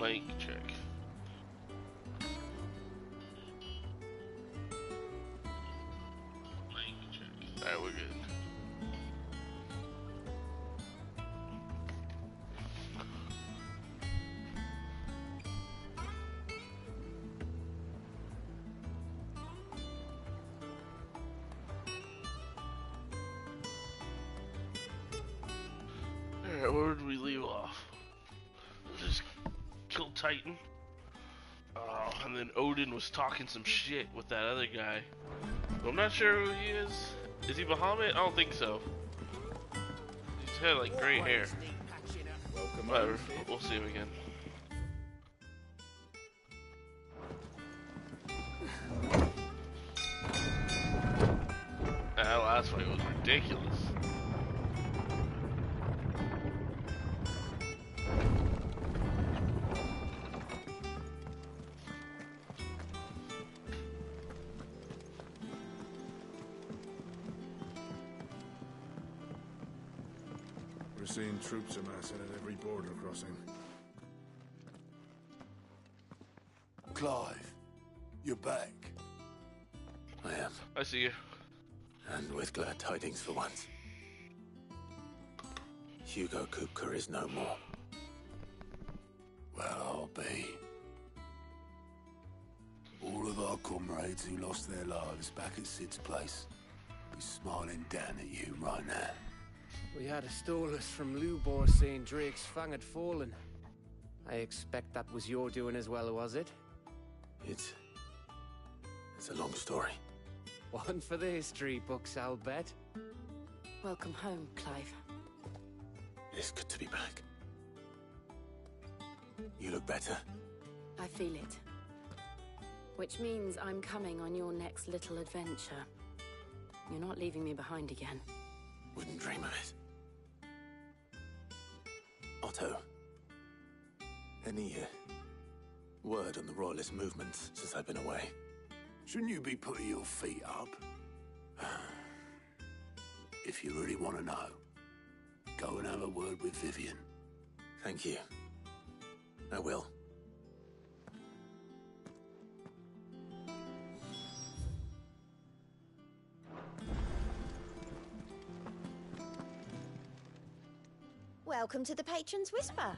Mic check. Mic check. Alright, we're good. Alright, where did we leave off? Just killed Titan. And then Odin was talking some shit with that other guy. But I'm not sure who he is. Is he Bahamut? I don't think so. He's had like gray hair. Whatever, we'll see him again. That last fight was ridiculous. We're seeing troops amassing at every border crossing. Clive, you're back. I am, I see you. and with glad tidings for once. Hugo Kupka is no more. Well, I'll be. All of our comrades who lost their lives back at Sid's place be smiling down at you right now. We had a stolus from Lubor saying Drake's fang had fallen. I expect that was your doing as well, was it? It's a long story. One for the history books, I'll bet. Welcome home, Clive. It's good to be back. You look better. I feel it. Which means I'm coming on your next little adventure. You're not leaving me behind again. Wouldn't dream of it. Otto, any word on the Royalist movements since I've been away? Shouldn't you be putting your feet up? If you really want to know, go and have a word with Vivian. Thank you. I will. Welcome to the Patron's Whisper.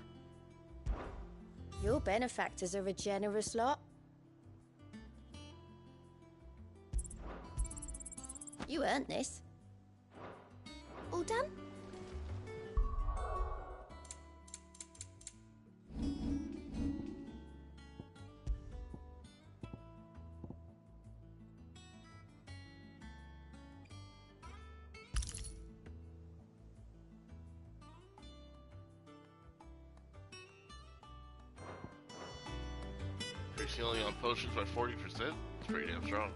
Your benefactors are a generous lot. You earned this. All done? Increasing only on potions by 40%? It's pretty damn strong.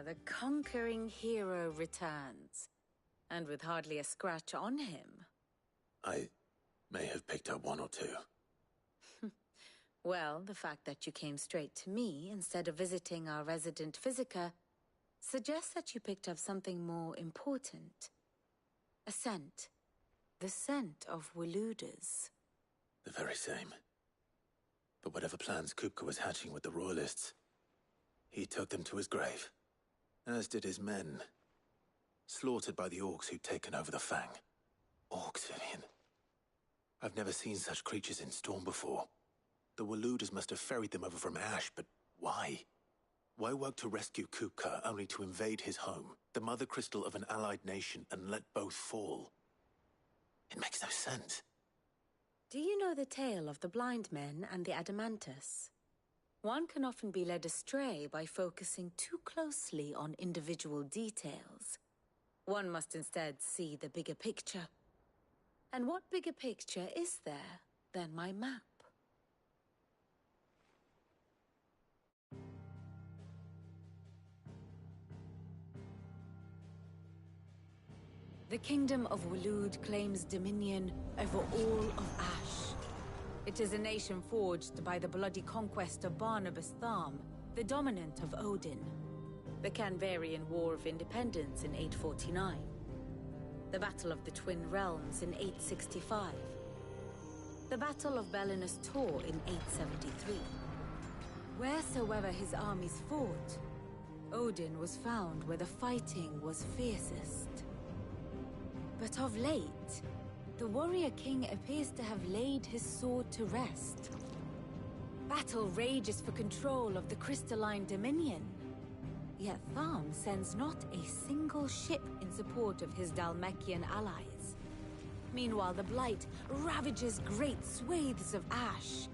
The conquering hero returns, and with hardly a scratch on him. I may have picked up one or two. Well, the fact that you came straight to me instead of visiting our resident physiker suggests that you picked up something more important. A scent. The scent of Waludas. The very same. But whatever plans Kupka was hatching with the Royalists, he took them to his grave. As did his men. Slaughtered by the orcs who'd taken over the Fang. Orcs, Vivian. I've never seen such creatures in Storm before. The Waludas must have ferried them over from Ash, but why? Why work to rescue Kupka only to invade his home, the mother crystal of an allied nation, and let both fall? It makes no sense. Do you know the tale of the blind men and the Adamantus? One can often be led astray by focusing too closely on individual details. One must instead see the bigger picture. And what bigger picture is there than my map? The Kingdom of Waloed claims dominion over all of Ash. It is a nation forged by the bloody conquest of Barnabas Tharm, the dominant of Odin. The Canvarian War of Independence in 849. The Battle of the Twin Realms in 865. The Battle of Belinus Tor in 873. Wheresoever his armies fought, Odin was found where the fighting was fiercest. But of late, the warrior king appears to have laid his sword to rest. Battle rages for control of the crystalline dominion. Yet Tharm sends not a single ship in support of his Dhalmekian allies. Meanwhile, the Blight ravages great swathes of Ash.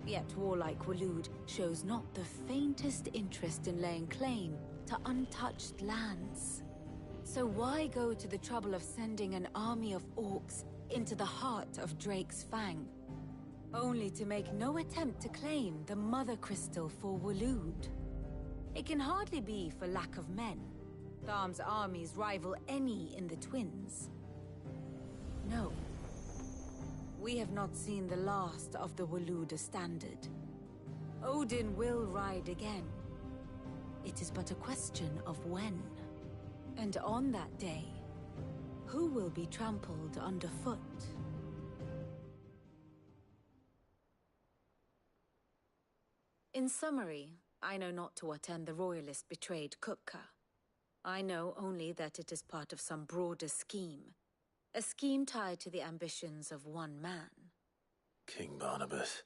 Yet warlike Waloed shows not the faintest interest in laying claim to untouched lands. So why go to the trouble of sending an army of orcs into the heart of Drake's Fang, only to make no attempt to claim the Mother Crystal for Waloed? It can hardly be for lack of men. Tharm's armies rival any in the Twins. No. We have not seen the last of the Waloed standard. Odin will ride again. It is but a question of when. And on that day, who will be trampled underfoot? In summary, I know not to what end the Royalists betrayed Kupka. I know only that it is part of some broader scheme. A scheme tied to the ambitions of one man. King Barnabas.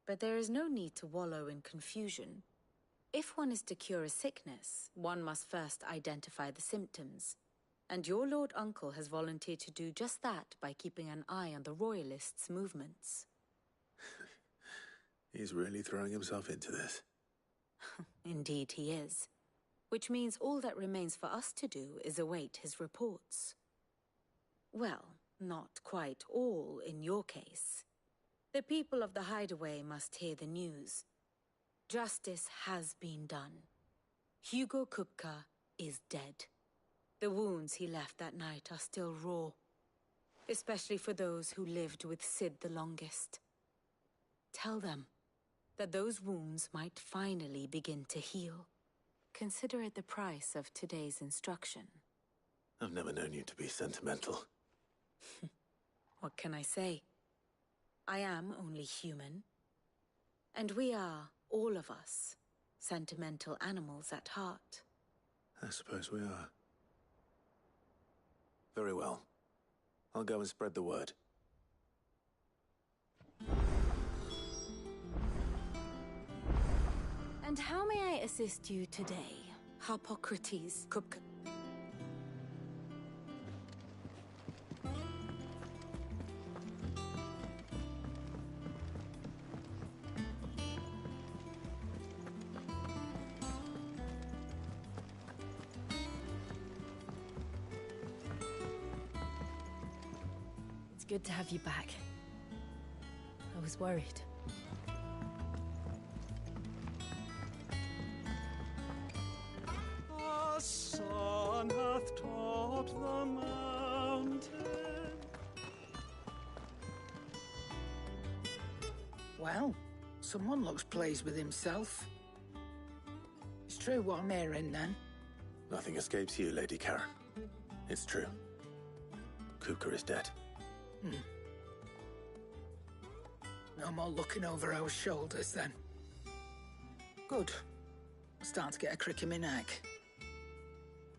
But there is no need to wallow in confusion. If one is to cure a sickness, one must first identify the symptoms. And your Lord Uncle has volunteered to do just that by keeping an eye on the Royalists' movements. He's really throwing himself into this. Indeed he is. Which means all that remains for us to do is await his reports. Well, not quite all in your case. The people of the Hideaway must hear the news. Justice has been done. Hugo Kupka is dead. The wounds he left that night are still raw, especially for those who lived with Sid the longest. Tell them that those wounds might finally begin to heal. Consider it the price of today's instruction. I've never known you to be sentimental. What can I say? I am only human. And we are, all of us, sentimental animals at heart. I suppose we are. Very well. I'll go and spread the word. And how may I assist you today, Harpocrates Kupka? It's good to have you back. I was worried. The sun hath topped the mountain. Well, someone looks pleased with himself. It's true what I'm hearing, then. Nothing escapes you, Lady Karen. It's true. Kupka is dead. No more looking over our shoulders, then. Good. I'm starting to get a crick in my neck.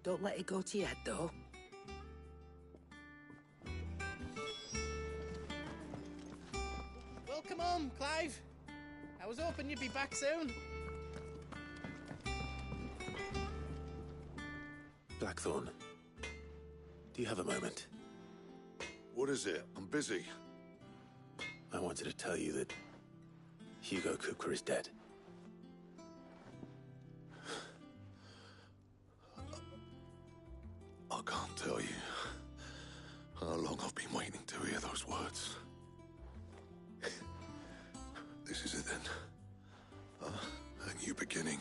Don't let it go to your head, though. Welcome home, Clive. I was hoping you'd be back soon. Blackthorn, do you have a moment? What is it? I'm busy. I wanted to tell you that Hugo Kupka is dead. I can't tell you how long I've been waiting to hear those words. This is it then. A new beginning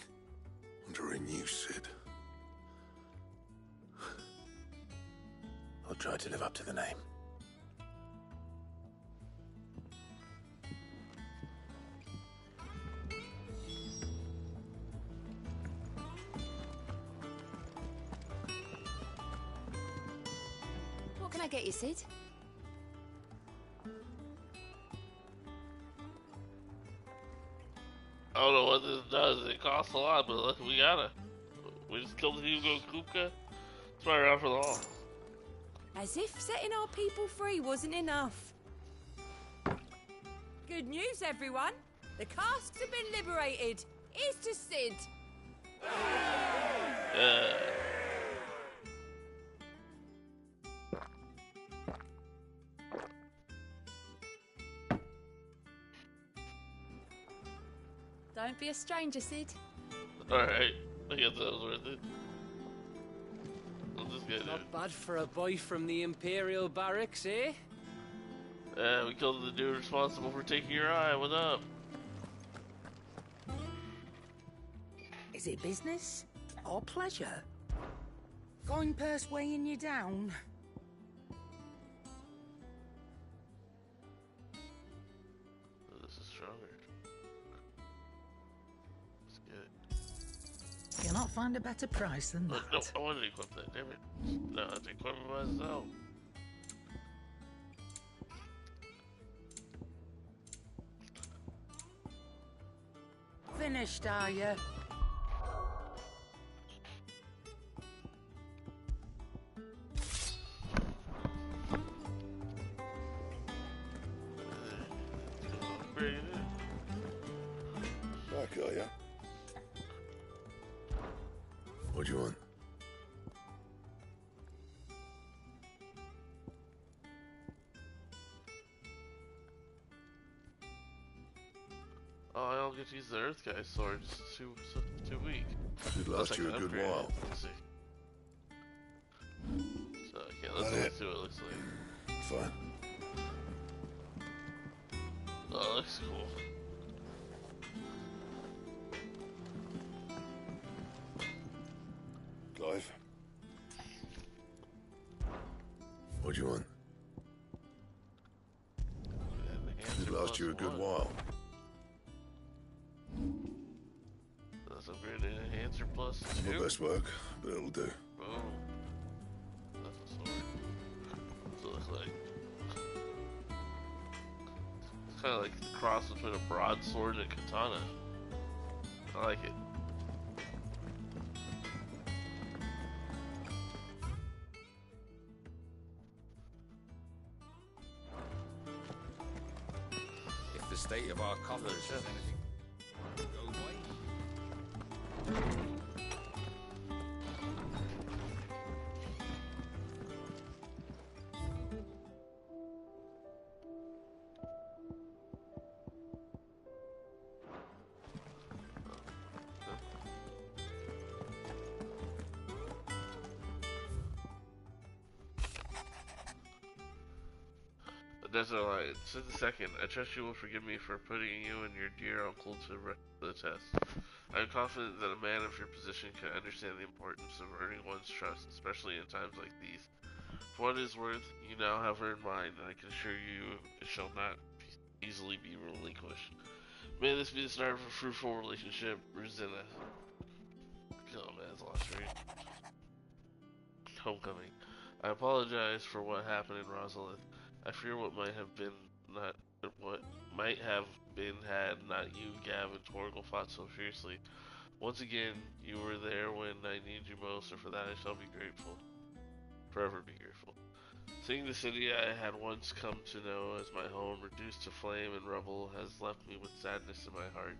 under a new Sid. tried to live up to the name. What can I get you, Sid? I don't know what this does. It costs a lot, but look, we gotta. We just killed Hugo Kupka. It's right around for the haul. As if setting our people free wasn't enough. Good news, everyone. The casks have been liberated. Here's to Sid. Don't be a stranger, Sid. Alright, I guess that was worth it. I'll just get it. Not bad for a boy from the Imperial Barracks, eh? We killed the dude responsible for taking your eye. What up? Is it business or pleasure? Going purse weighing you down? This is stronger. Let's get it. You'll not find a better price than that. No, I wanted to equip that, damn it. No, I have to equip it myself. Finished, are you? Back, are ya? What do you want? Oh, I don't get to use the Earth Guy's sword. It's too weak. Should last you a good while. Let's see. So, okay, let's see what it looks like. Fine. Oh, it looks cool. Clive? What do you want? Should last you a good while. That's upgraded enhancer plus 2. My best work, but it'll do. Boom. That's a sword. What's it look like? It's kind of like the cross between a broadsword and a katana. I like it. If the state of our coffers is anything, go away. Desert Alliance. Since the second, I trust you will forgive me for putting you and your dear uncle to the test. I am confident that a man of your position can understand the importance of earning one's trust, especially in times like these. For what it is worth, you now have earned mine, and I can assure you it shall not easily be relinquished. May this be the start of a fruitful relationship, Rosina. Oh man, that's a lot to read. Homecoming. I apologize for what happened in Rosalith. I fear what might have been had not you, Gav, and Torgal fought so fiercely. Once again, you were there when I need you most, and for that I shall be grateful. Forever be grateful. Seeing the city I had once come to know as my home reduced to flame and rubble has left me with sadness in my heart.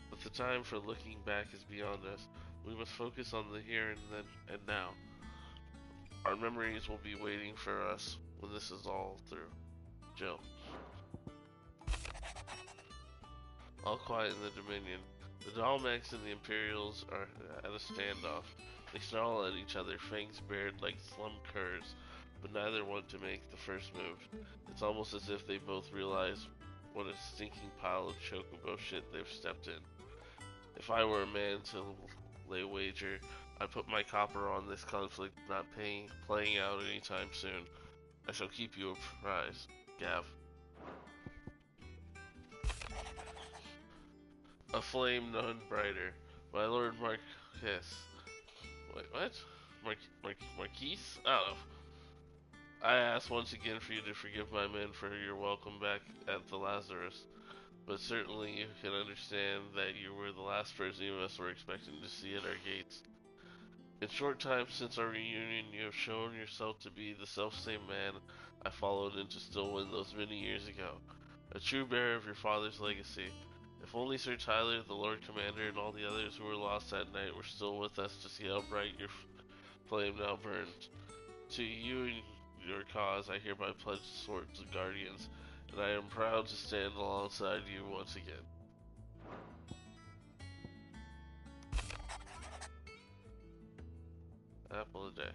But the time for looking back is beyond us. We must focus on the here and now. Our memories will be waiting for us when this is all through. Jill. All quiet in the Dominion. The Dalmex and the Imperials are at a standoff. They snarl at each other, fangs bared like slum curs, but neither want to make the first move. It's almost as if they both realize what a stinking pile of chocobo shit they've stepped in. If I were a man to lay wager, I put my copper on this conflict not playing out anytime soon. I shall keep you apprised, Gav. A flame none brighter. My lord Marquess. Wait, what? Marquise? I don't know. I ask once again for you to forgive my men for your welcome back at the Lazarus, but certainly you can understand that you were the last person of us were expecting to see at our gates. In short time since our reunion, you have shown yourself to be the self-same man I followed into Stillwind those many years ago, a true bearer of your father's legacy. If only Sir Tyler, the Lord Commander, and all the others who were lost that night were still with us to see how bright your flame now burns. To you and your cause, I hereby pledge the swords of guardians, and I am proud to stand alongside you once again. Apple a day.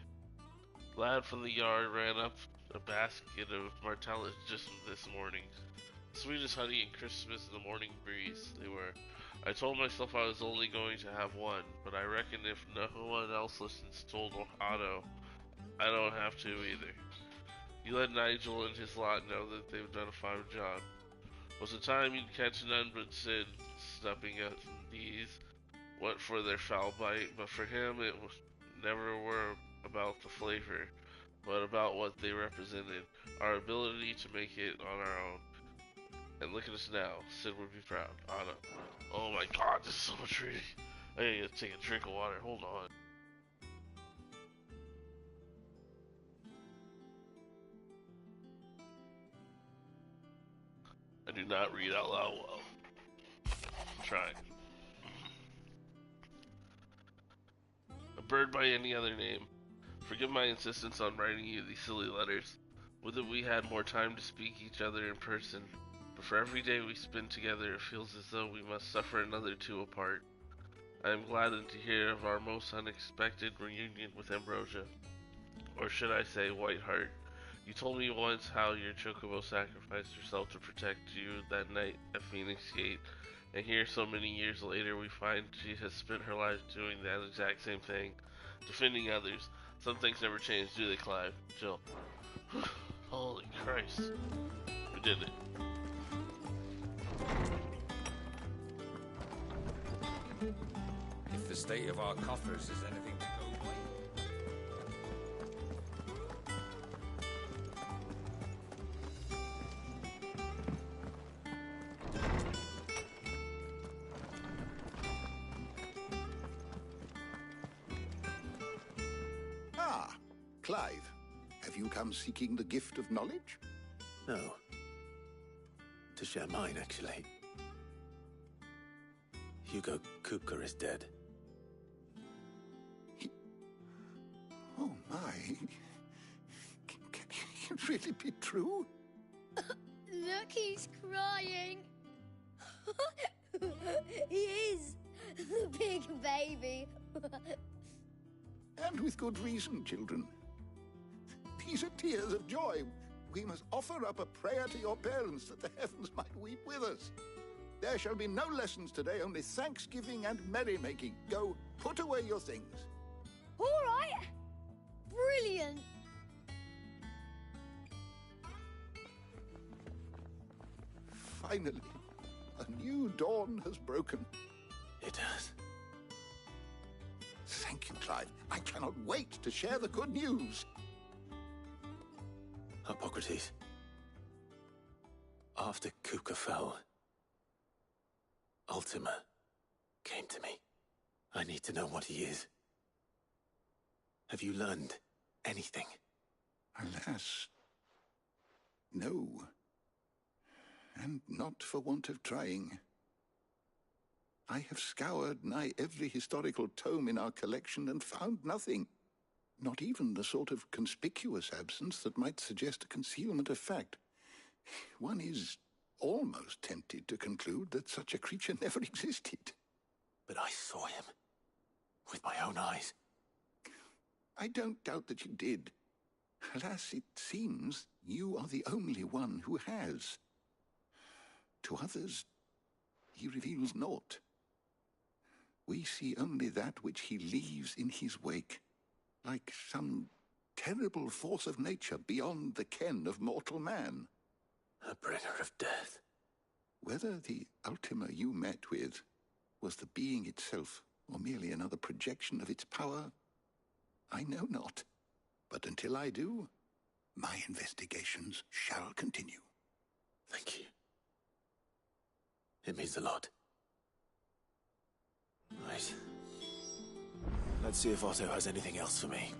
Lad from the yard ran up a basket of Martellus just this morning. Sweetest honey and Christmas in the morning breeze, they were. I told myself I was only going to have one, but I reckon if no one else listens to Otto, I don't have to either. You let Nigel and his lot know that they've done a fine job. Was the time you'd catch none but Sid snapping at these, went for their foul bite, but for him it was never were about the flavor, but about what they represented, our ability to make it on our own. And look at us now. Sid would be proud. Anna. Oh my god, this is so much reading. I need to take a drink of water. Hold on. I do not read out loud well. I'm trying. A bird by any other name. Forgive my insistence on writing you these silly letters. Would that we had more time to speak each other in person. But for every day we spend together, it feels as though we must suffer another two apart. I am gladdened to hear of our most unexpected reunion with Ambrosia. Or should I say, Whiteheart. You told me once how your Chocobo sacrificed herself to protect you that night at Phoenix Gate, and here so many years later we find she has spent her life doing that exact same thing, defending others. Some things never change, do they, Clive? Jill. Holy Christ. We did it. If the state of our coffers is anything to go by. Ah, Clive. Have you come seeking the gift of knowledge? No. To share mine, actually. Hugo Kupka is dead. Oh, my. Can it really be true? Look, he's crying. He is. The big baby. And with good reason, children. These are tears of joy. We must offer up a prayer to your parents that the heavens might weep with us. There shall be no lessons today, only thanksgiving and merrymaking. Go, put away your things. All right. Brilliant. Finally, a new dawn has broken. It has. Thank you, Clive. I cannot wait to share the good news. Hippocrates. After Kupka fell, Ultima came to me. I need to know what he is. Have you learned anything? Alas, no. And not for want of trying. I have scoured nigh every historical tome in our collection and found nothing. Not even the sort of conspicuous absence that might suggest a concealment of fact. One is almost tempted to conclude that such a creature never existed. But I saw him. With my own eyes. I don't doubt that you did. Alas, it seems you are the only one who has. To others, he reveals naught. We see only that which he leaves in his wake, like some terrible force of nature beyond the ken of mortal man. A bringer of death. Whether the Ultima you met with was the being itself, or merely another projection of its power, I know not. But until I do, my investigations shall continue. Thank you. It means a lot. Right. Let's see if Otto has anything else for me.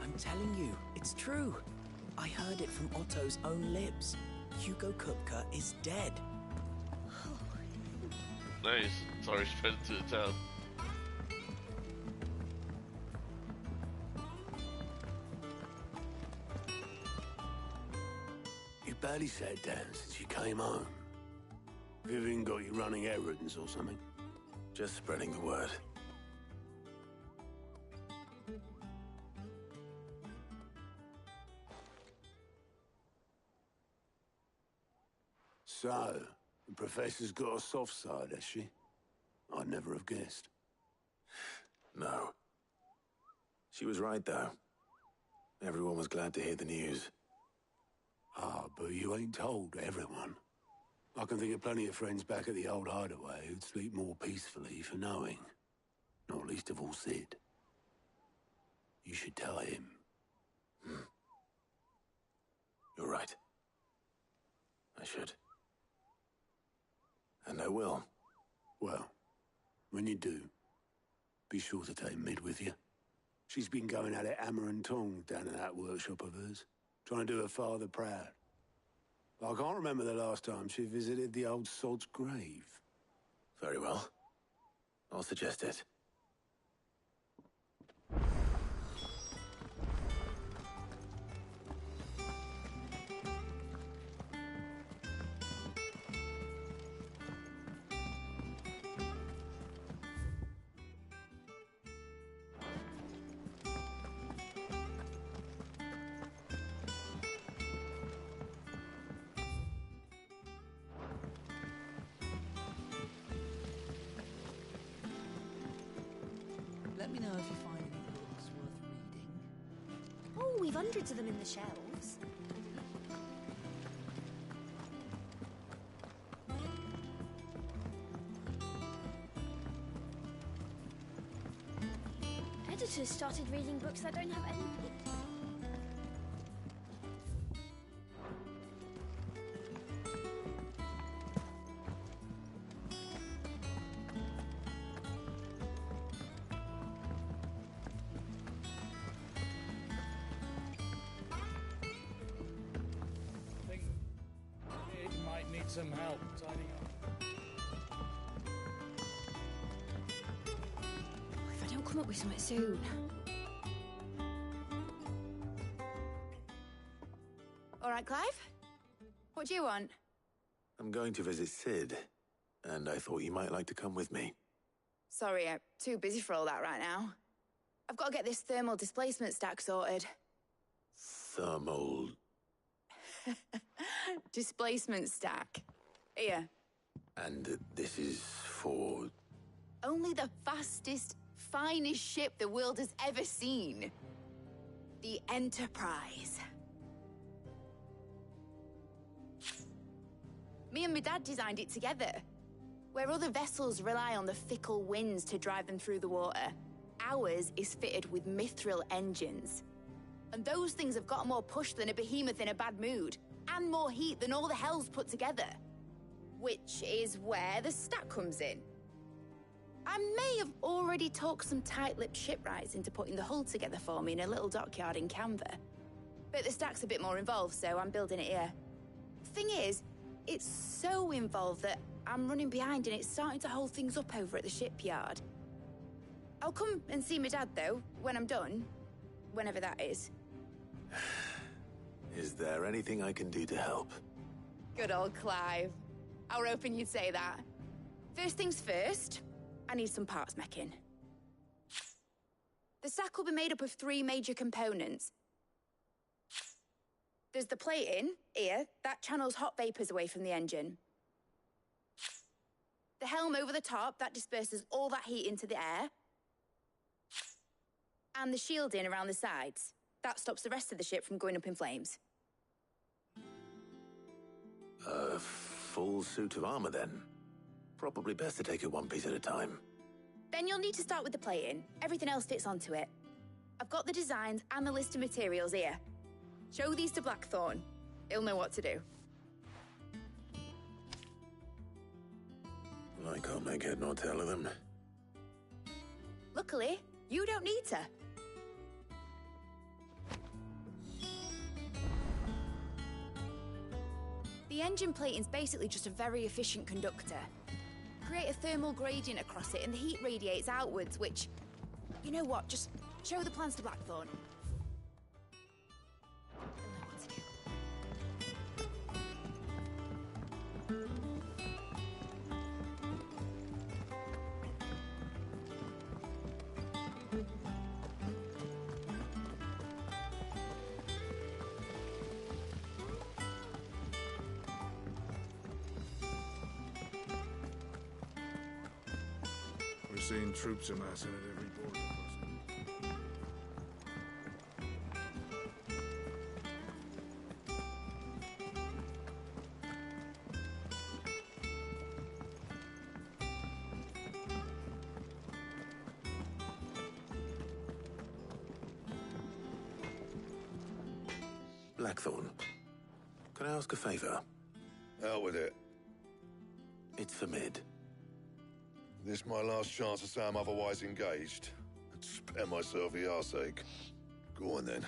I'm telling you, it's true. I heard it from Otto's own lips. Hugo Kupka is dead. Nice. Sorry, spread it to the town. You barely sat down since you came home. Vivian got you running errands or something? Just spreading the word. So, the Professor's got a soft side, has she? I'd never have guessed. No. She was right, though. Everyone was glad to hear the news. Ah, but you ain't told everyone. I can think of plenty of friends back at the old hideaway who'd sleep more peacefully for knowing. Not least of all Sid. You should tell him. You're right. I should. And I will. Well, when you do, be sure to take Mid with you. She's been going at it hammer and tongs down in that workshop of hers, trying to do her father proud. I can't remember the last time she visited the old sod's grave. Very well. I'll suggest it. Let me know if you find any books worth reading. Oh, we've hundreds of them in the shelves. Editors started reading books that don't have any... Need some help tidying up. If I don't come up with something soon. All right, Clive? What do you want? I'm going to visit Sid, and I thought you might like to come with me. Sorry, I'm too busy for all that right now. I've got to get this thermal displacement stack sorted. Thermal... Displacement stack. Here. And this is for... Only the fastest, finest ship the world has ever seen. The Enterprise. Me and my dad designed it together. Where other vessels rely on the fickle winds to drive them through the water, ours is fitted with mithril engines. And those things have got more push than a behemoth in a bad mood, and more heat than all the hells put together. Which is where the stack comes in. I may have already talked some tight-lipped shipwrights into putting the hull together for me in a little dockyard in Canva. But the stack's a bit more involved, so I'm building it here. Thing is, it's so involved that I'm running behind and it's starting to hold things up over at the shipyard. I'll come and see my dad, though, when I'm done. Whenever that is. Is there anything I can do to help? Good old Clive. I were hoping you'd say that. First things first, I need some parts mecking. The sack will be made up of 3 major components. There's the plating, here, that channels hot vapors away from the engine. The helm over the top, that disperses all that heat into the air. And the shielding around the sides. That stops the rest of the ship from going up in flames. A full suit of armor, then. Probably best to take it one piece at a time. Then you'll need to start with the plating. Everything else fits onto it. I've got the designs and the list of materials here. Show these to Blackthorn. He'll know what to do. I can't make head nor tail of them. Luckily, you don't need to. The engine plating's basically just a very efficient conductor. Create a thermal gradient across it and the heat radiates outwards, which... You know what, just show the plans to Blackthorn. He'll know what to do. We're seeing troops amassing at every border crossing. Blackthorn, can I ask a favor? Out with it. It's for Mid. This my last chance to say I'm otherwise engaged. I'd spare myself the arseache. Go on then.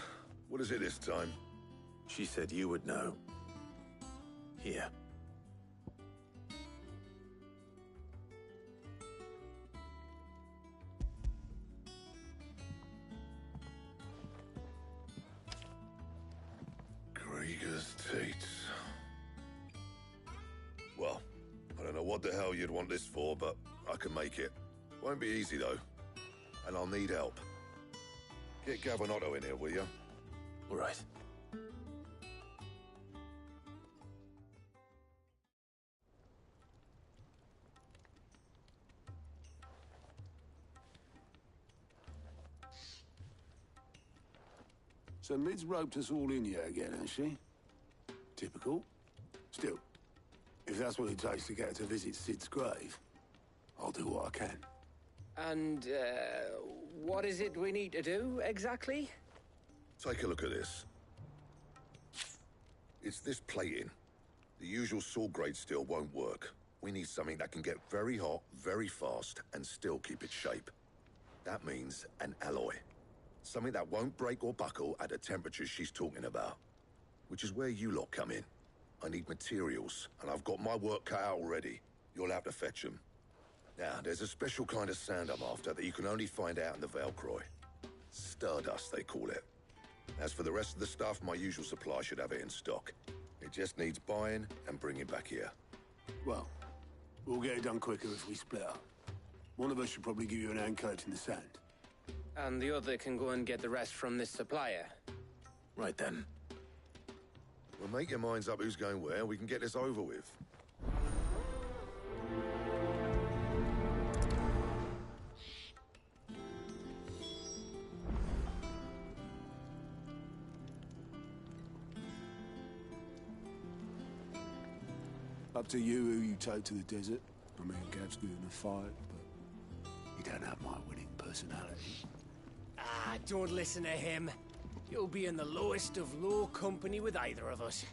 What is it this time? She said you would know. Here. Krieger's Tates. Well, I don't know what the hell you'd want this for, but I can make it. Won't be easy, though. And I'll need help. Get Gav and Otto in here, will you? All right. So Mid's roped us all in here again, has she? Typical. Still, if that's what it takes to get her to visit Sid's grave, I'll do what I can. And, what is it we need to do, exactly? Take a look at this. It's this plating. The usual sword grade steel won't work. We need something that can get very hot, very fast, and still keep its shape. That means an alloy. Something that won't break or buckle at the temperatures she's talking about. Which is where you lot come in. I need materials, and I've got my work cut out already. You'll have to fetch them. Now, there's a special kind of sand I'm after that you can only find out in the Valcroy. Stardust, they call it. As for the rest of the stuff, my usual supply should have it in stock. It just needs buying and bringing back here. Well, we'll get it done quicker if we split up. One of us should probably give you an hand collecting the sand. And the other can go and get the rest from this supplier. Right then. Well, make your minds up who's going where, and we can get this over with. Up to you who you take to the desert. I mean, Gav's good in a fight, but you don't have my winning personality. Ah, don't listen to him. You'll be in the lowest of low company with either of us.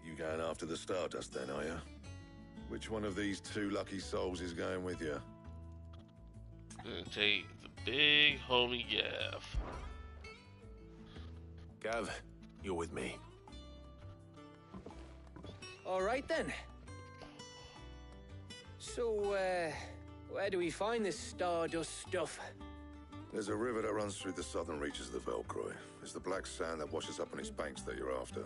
You going after the Stardust then, are you? Which one of these two lucky souls is going with you? Gonna take the big homie Gav. Gav, you're with me. All right then. So, where do we find this Stardust stuff? There's a river that runs through the southern reaches of the Velcroy. It's the black sand that washes up on its banks that you're after.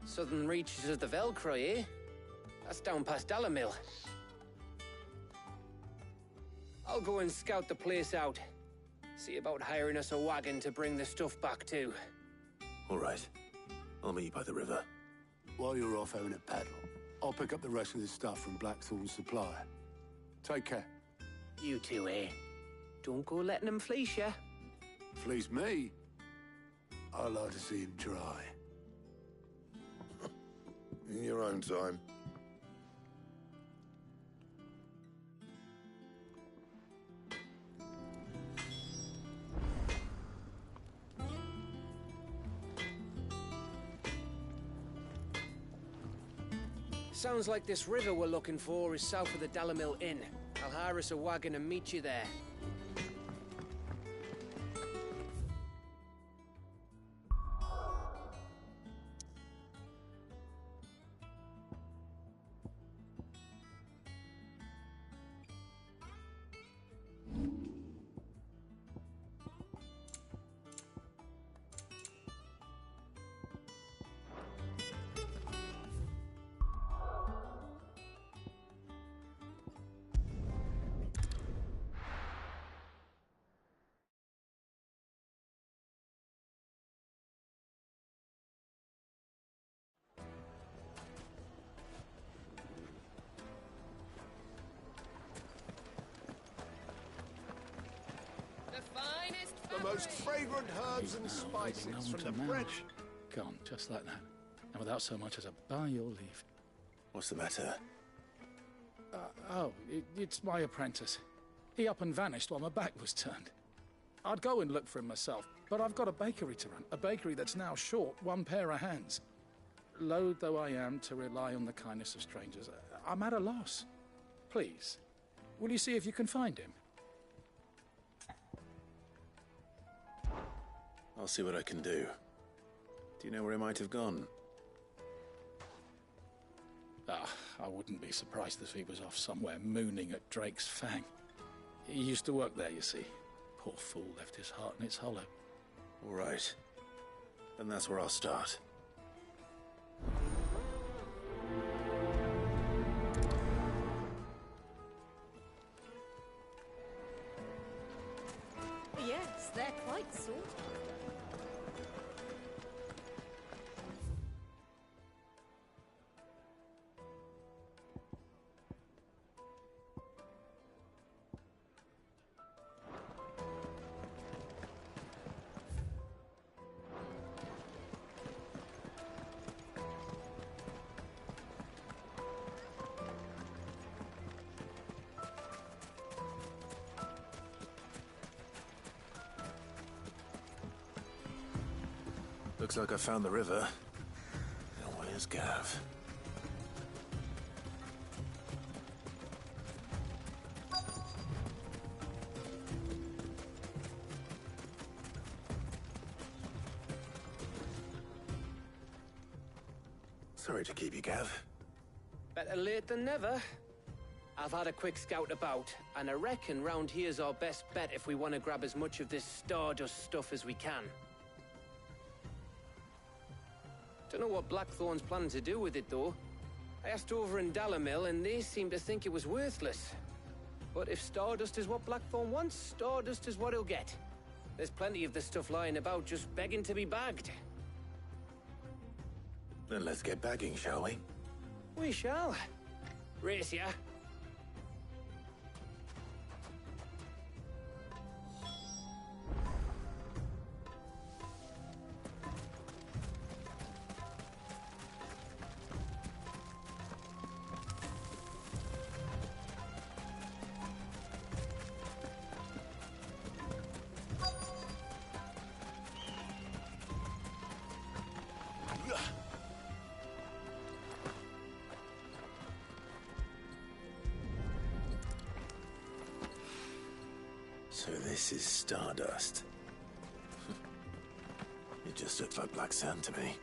Southern reaches of the Velcroy, eh? That's down past Dalamil. I'll go and scout the place out. See about hiring us a wagon to bring the stuff back to. All right. I'll meet you by the river. While you're off having a paddle, I'll pick up the rest of the stuff from Blackthorn's supply. Take care. You two, eh? Don't go letting them fleece ya. Fleece me? I like to see him try. In your own time. Sounds like this river we're looking for is south of the Dalamil Inn. I'll hire us a wagon and meet you there. The most fragrant herbs and spices from the French. Gone, just like that. And without so much as a by your leave. What's the matter? It's my apprentice. He up and vanished while my back was turned. I'd go and look for him myself, but I've got a bakery to run. A bakery that's now short one pair of hands. Loath though I am to rely on the kindness of strangers, I'm at a loss. Please, will you see if you can find him? I'll see what I can do. Do you know where he might have gone? I wouldn't be surprised if he was off somewhere mooning at Drake's Fang. He used to work there, you see. Poor fool left his heart in its hollow. All right. Then that's where I'll start. Yes, they're quite sought after. Looks like I found the river. Now where's Gav? Sorry to keep you, Gav. Better late than never. I've had a quick scout about, and I reckon round here's our best bet if we want to grab as much of this Stardust stuff as we can. Don't know what Blackthorn's planning to do with it, though. I asked over in Dalamil, and they seem to think it was worthless. But if Stardust is what Blackthorn wants, Stardust is what he'll get. There's plenty of the stuff lying about, just begging to be bagged. Then let's get bagging, shall we? We shall. Race ya. So this is Stardust. It just looks like black sand to me.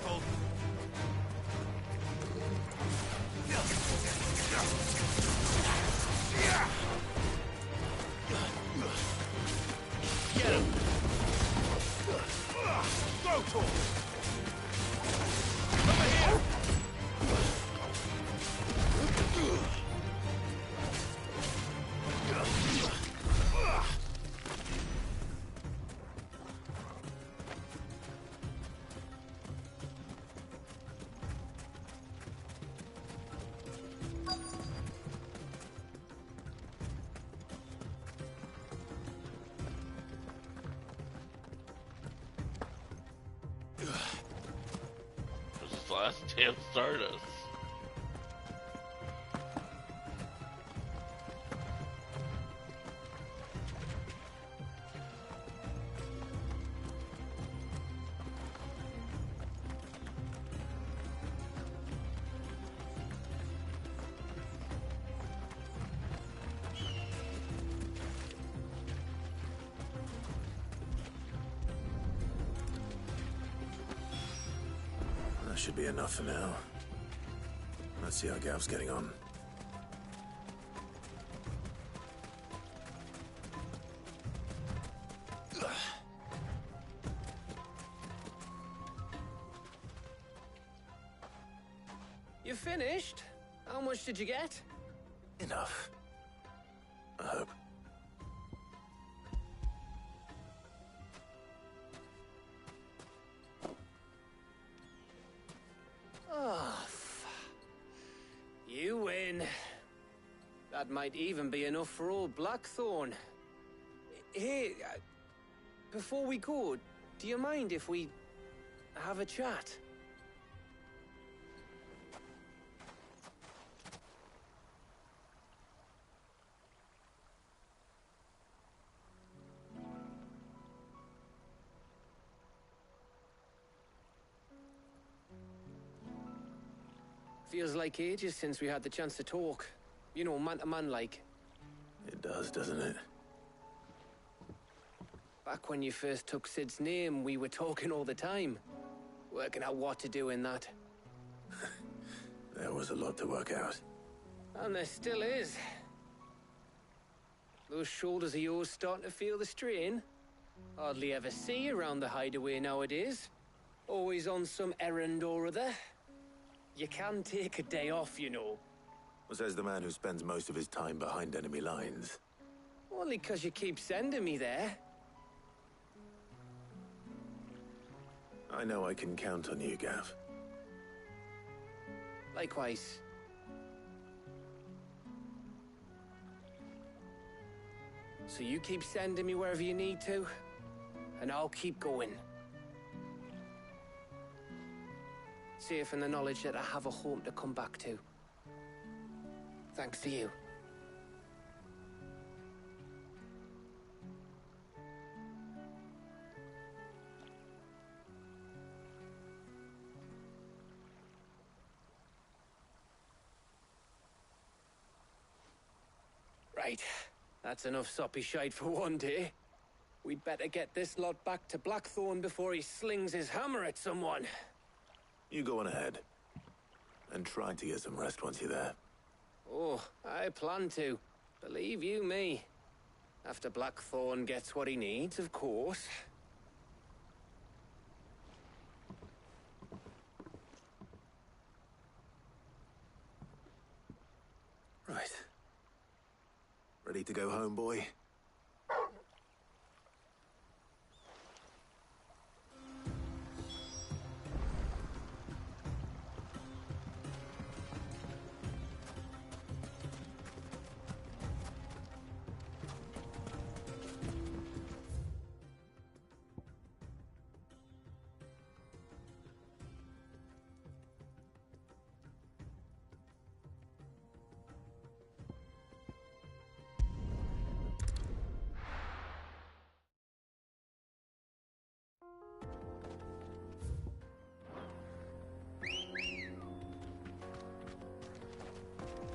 portal. Get him! Go, Tor! Over here! Last damn Stardust. That should be enough for now. Let's see how Gav's getting on. You finished? How much did you get? Enough. I hope. Oh, you win. That might even be enough for old Blackthorn. Hey, before we go, do you mind if we have a chat? Feels like ages since we had the chance to talk. You know, man to man like. It does, doesn't it? Back when you first took Sid's name, we were talking all the time. Working out what to do in that. There was a lot to work out. And there still is. Those shoulders of yours starting to feel the strain. Hardly ever see you around the hideaway nowadays. Always on some errand or other. You can take a day off, you know. Well, says the man who spends most of his time behind enemy lines. Only 'cause you keep sending me there. I know I can count on you, Gav. Likewise. So you keep sending me wherever you need to, and I'll keep going. Safe in the knowledge that I have a home to come back to. Thanks to you. Right. That's enough soppy shite for one day. We'd better get this lot back to Blackthorn before he slings his hammer at someone. You go on ahead. And try to get some rest once you're there. Oh, I plan to. Believe you me. After Blackthorn gets what he needs, of course. Right. Ready to go home, boy?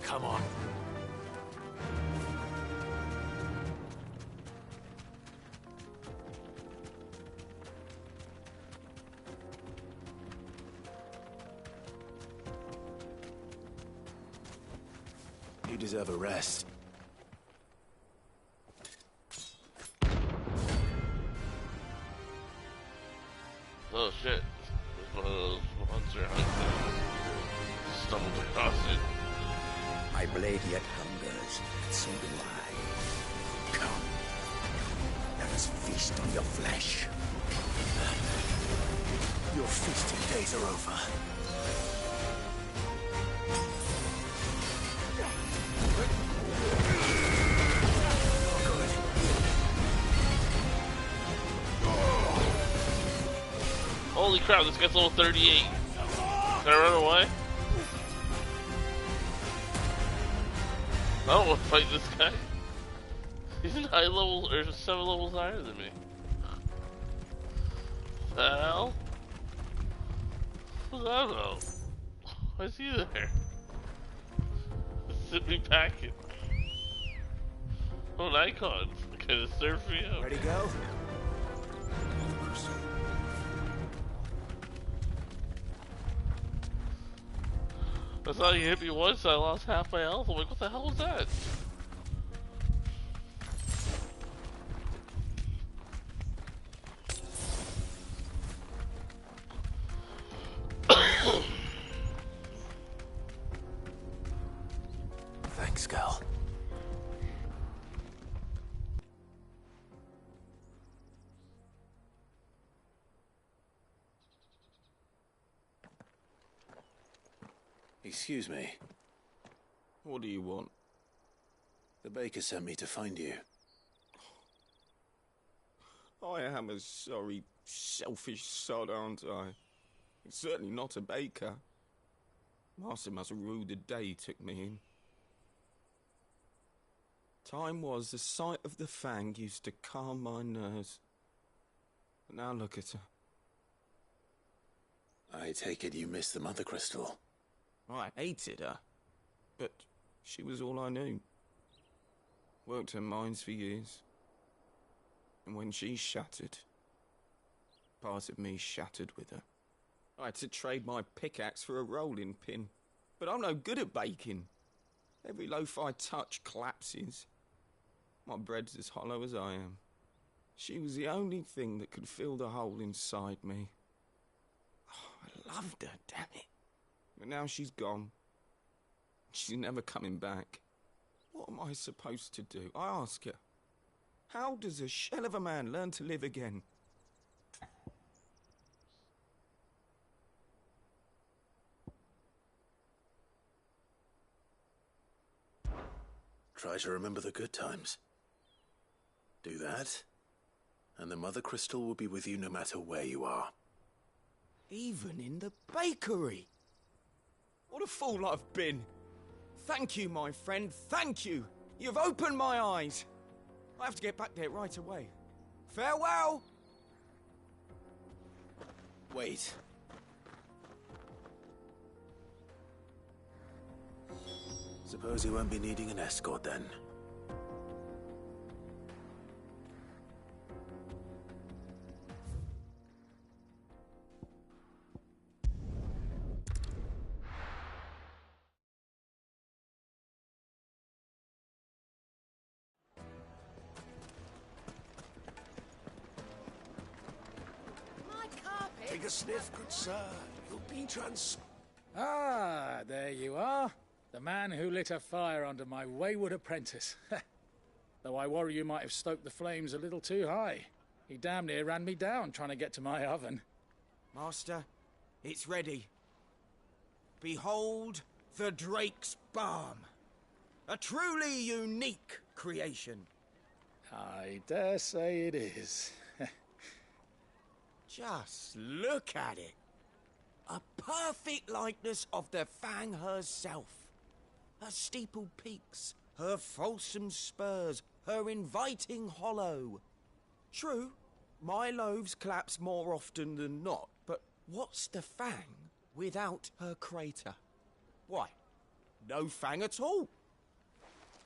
Come on. You deserve a rest. Oh shit. There's one of those monster hunters. Stumbled across it. My blade yet hungers, and so do I. Come. Let us feast on your flesh. Your feasting days are over. Holy crap, this guy's level 38. Can I run away? I don't want to fight this guy. He's 9 levels, or 7 levels higher than me. The hell? What's that about? Why is he there? Send me packing. Oh, an icon. Can it serve for you? Ready to go? I saw you hit me once, I lost half my health. I'm like, what the hell was that? Thanks, girl. Excuse me. What do you want? The baker sent me to find you. I am a sorry, selfish sod, aren't I? Certainly not a baker. Master must rue the day he took me in. Time was the sight of the fang used to calm my nerves. But now look at her. I take it you missed the Mother Crystal. I hated her, but she was all I knew. Worked her mines for years. And when she shattered, part of me shattered with her. I had to trade my pickaxe for a rolling pin, but I'm no good at baking. Every loaf I touch collapses. My bread's as hollow as I am. She was the only thing that could fill the hole inside me. Oh, I loved her, damn it. But now she's gone. She's never coming back. What am I supposed to do? I ask her. How does a shell of a man learn to live again? Try to remember the good times. Do that, and the Mother Crystal will be with you no matter where you are. Even in the bakery. What a fool I've been. Thank you, my friend, thank you. You've opened my eyes. I have to get back there right away. Farewell! Wait. Suppose you won't be needing an escort then. Take a sniff, good sir. You'll be Ah, there you are. The man who lit a fire under my wayward apprentice. Though I worry you might have stoked the flames a little too high. He damn near ran me down trying to get to my oven. Master, it's ready. Behold the Drake's Balm. A truly unique creation. I dare say it is. Just look at it. A perfect likeness of the Fang herself. Her steepled peaks, her fulsome spurs, her inviting hollow. True, my loaves collapse more often than not, but what's the Fang without her crater? Why, no Fang at all.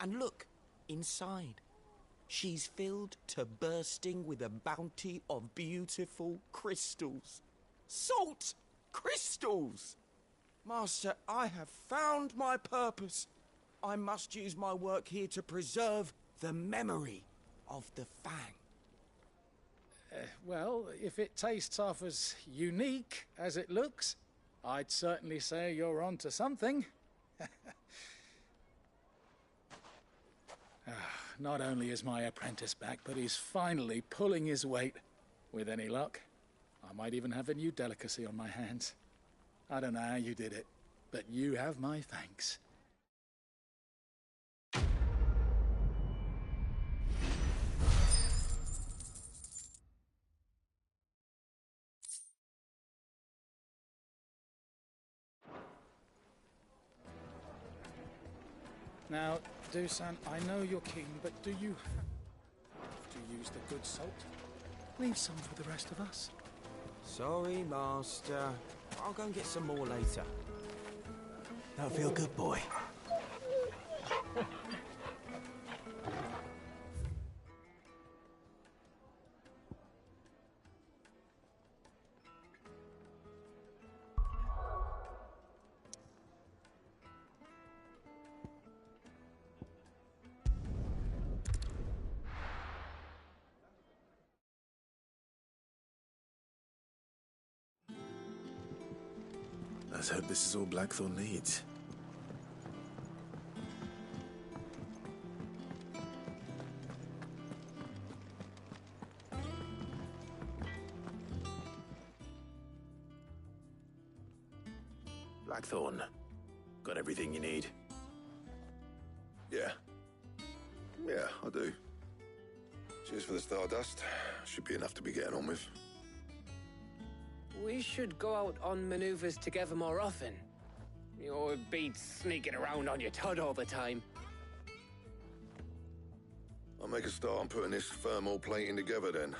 And look, inside. She's filled to bursting with a bounty of beautiful crystals. Salt crystals! Master, I have found my purpose. I must use my work here to preserve the memory of the Fang. Well, if it tastes half as unique as it looks, I'd certainly say you're on to something. Not only is my apprentice back, but he's finally pulling his weight. With any luck, I might even have a new delicacy on my hands. I don't know how you did it, but you have my thanks. Now, Dusan, I know you're keen, but do you have to use the good salt? Leave some for the rest of us. Sorry, Master. I'll go and get some more later. Don't feel good, boy. Let's hope this is all Blackthorn needs. Blackthorn, got everything you need? Yeah. Yeah, I do. Cheers for the Stardust. Should be enough to be getting on with. We should go out on maneuvers together more often. You'll be sneaking around on your Todd all the time. I'll make a start on putting this thermal plating together then.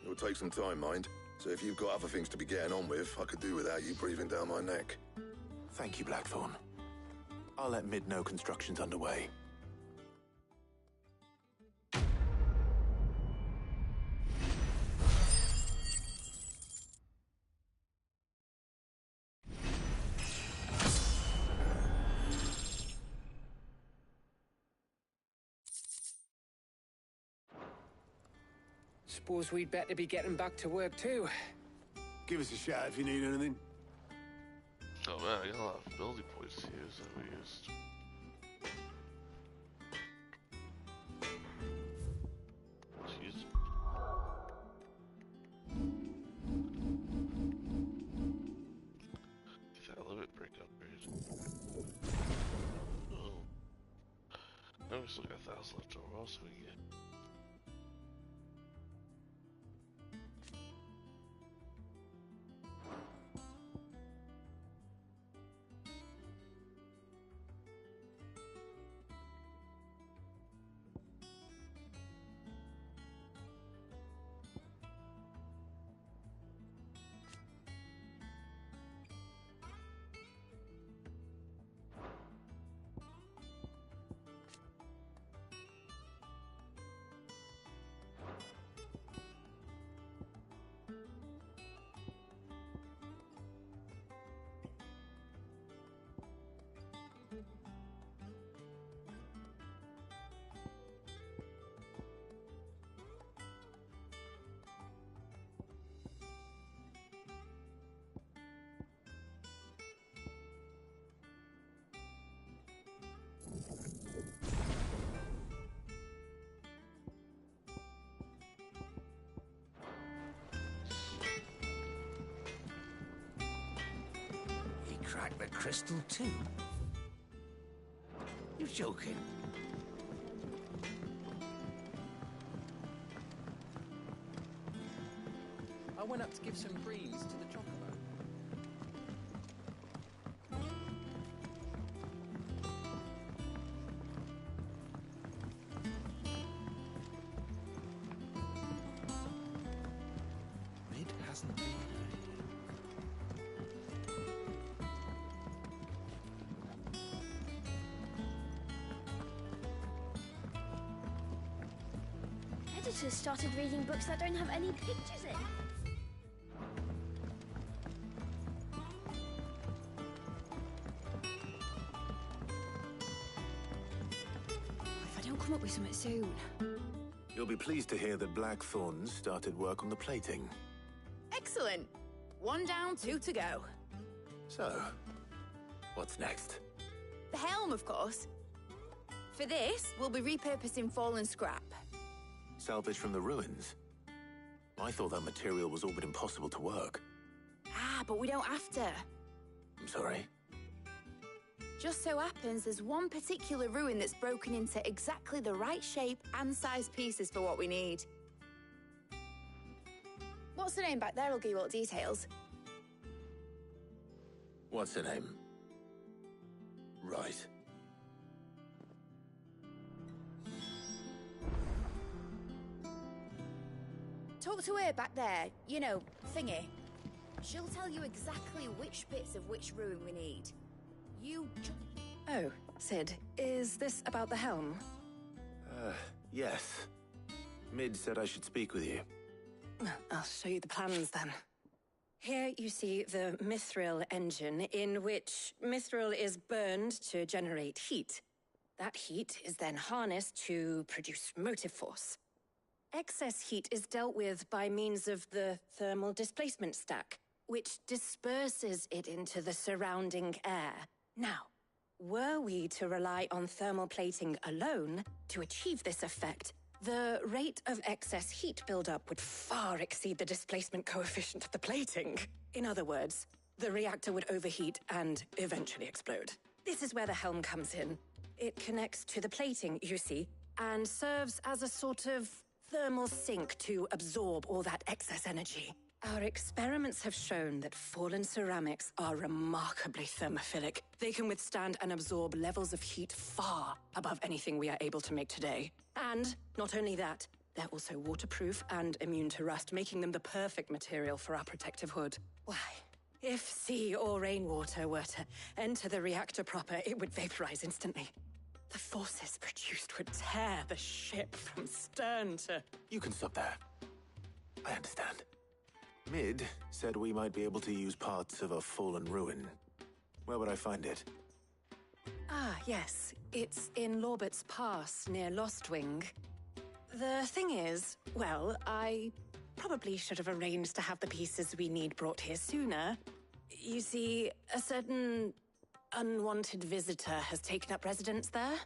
It'll take some time, mind. So if you've got other things to be getting on with, I could do without you breathing down my neck. Thank you, Blackthorn. I'll let Mid know construction's underway. Suppose we'd better be getting back to work too. Give us a shout if you need anything. Oh man, I got a lot of building points to use that we used. Jeez. That limit break upgrade. Oh. Now we still got 1,000 left over. What else can we get? Crack the crystal too? You're joking. I went up to give some breeze to the chocobo. Mid hasn't been. Editors started reading books that don't have any pictures in. up with something soon. You'll be pleased to hear that Blackthorn started work on the plating. Excellent. 1 down, 2 to go. So, what's next? The helm, of course. For this, we'll be repurposing fallen scrap. Salvage from the ruins? I thought that material was all but impossible to work. Ah, but we don't have to. I'm sorry? Just so happens there's one particular ruin that's broken into exactly the right shape and size pieces for what we need. What's the name back there? I'll give you all the details. What's her name? Right. Talk to her back there. You know, thingy. She'll tell you exactly which bits of which ruin we need. You... Oh, Sid, is this about the helm? Yes. Mid said I should speak with you. I'll show you the plans then. Here you see the mithril engine, in which mithril is burned to generate heat. That heat is then harnessed to produce motive force. Excess heat is dealt with by means of the thermal displacement stack, which disperses it into the surrounding air. Now, were we to rely on thermal plating alone to achieve this effect, the rate of excess heat buildup would far exceed the displacement coefficient of the plating. In other words, the reactor would overheat and eventually explode. This is where the helm comes in. It connects to the plating, you see, and serves as a sort of thermal sink to absorb all that excess energy. Our experiments have shown that fallen ceramics are remarkably thermophilic. They can withstand and absorb levels of heat far above anything we are able to make today. And not only that, they're also waterproof and immune to rust, making them the perfect material for our protective hood. Why, if sea or rainwater were to enter the reactor proper, it would vaporize instantly. The forces produced would tear the ship from stern to... You can stop there. I understand. Mid said we might be able to use parts of a fallen ruin. Where would I find it? Ah, yes. It's in Lorbert's Pass, near Lostwing. The thing is, well, I probably should have arranged to have the pieces we need brought here sooner. You see, a certain unwanted visitor has taken up residence there.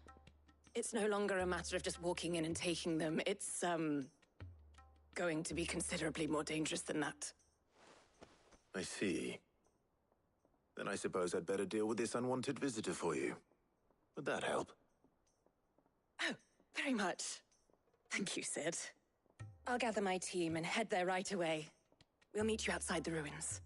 It's no longer a matter of just walking in and taking them. It's, going to be considerably more dangerous than that. I see. Then I suppose I'd better deal with this unwanted visitor for you. Would that help? Oh, very much. Thank you, Sid. I'll gather my team and head there right away. We'll meet you outside the ruins.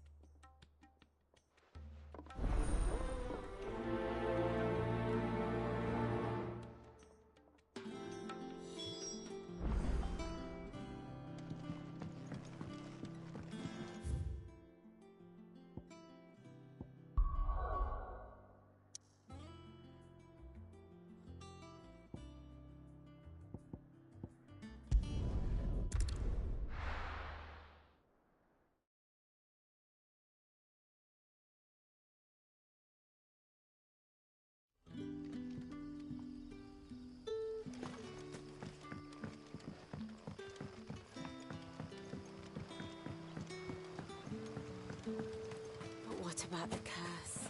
What about the curse?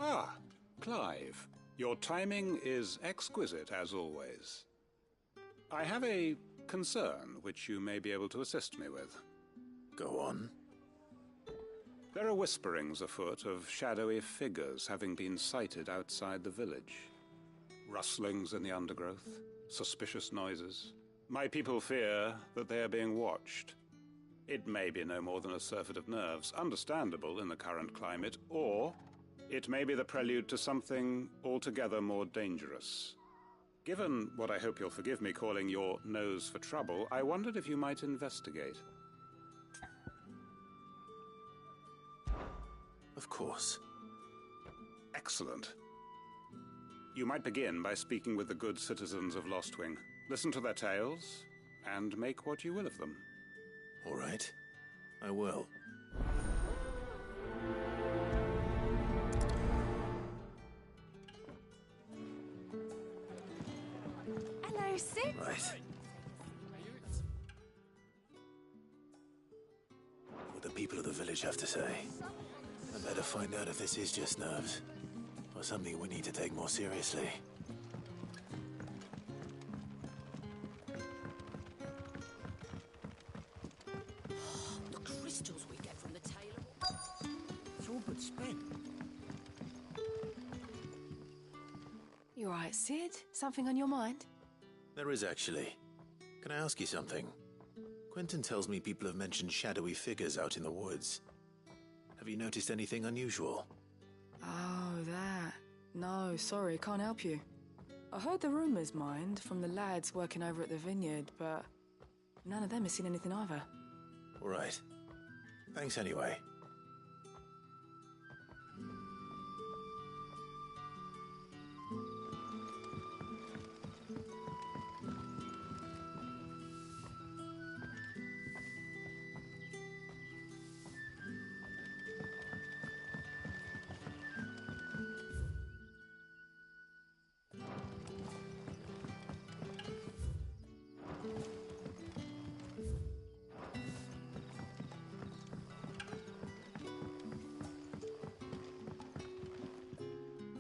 Ah, Clive. Your timing is exquisite, as always. I have a concern which you may be able to assist me with. Go on. There are whisperings afoot of shadowy figures having been sighted outside the village. Rustlings in the undergrowth, suspicious noises. My people fear that they are being watched. It may be no more than a surfeit of nerves, understandable in the current climate, or it may be the prelude to something altogether more dangerous. Given what I hope you'll forgive me calling your nose for trouble, I wondered if you might investigate. Of course. Excellent. You might begin by speaking with the good citizens of Lostwing. Listen to their tales, and make what you will of them. All right. I will. Hello, Sid. Right. What the people of the village have to say. I better find out if this is just nerves, or something we need to take more seriously. The crystals we get from the tailor. It's all but spent. You all right, Sid? Something on your mind? There is actually. Can I ask you something? Quentin tells me people have mentioned shadowy figures out in the woods. Have you noticed anything unusual? Oh, that. No, sorry, can't help you. I heard the rumours, mind, from the lads working over at the vineyard, but none of them has seen anything either. All right. Thanks anyway.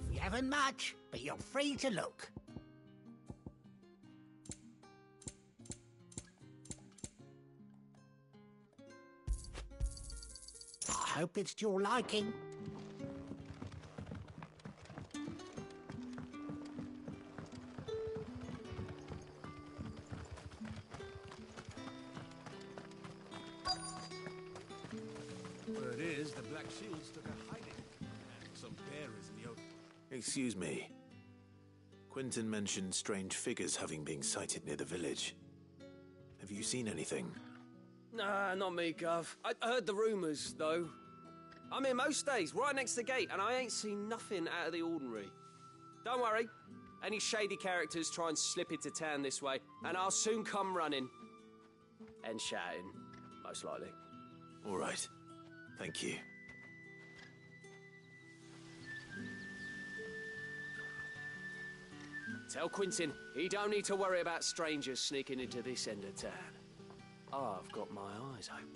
We haven't much, but you're free to look. I hope it's to your liking. Word is, the Black Shields took a hiding, and some bearers in the open. Excuse me. Quentin mentioned strange figures having been sighted near the village. Have you seen anything? Nah, not me, Gov. I heard the rumours, though. I'm here most days, right next to the gate, and I ain't seen nothing out of the ordinary. Don't worry. Any shady characters try and slip into town this way, and I'll soon come running. And shouting, most likely. All right. Thank you. Tell Quentin he don't need to worry about strangers sneaking into this end of town. I've got my eyes open.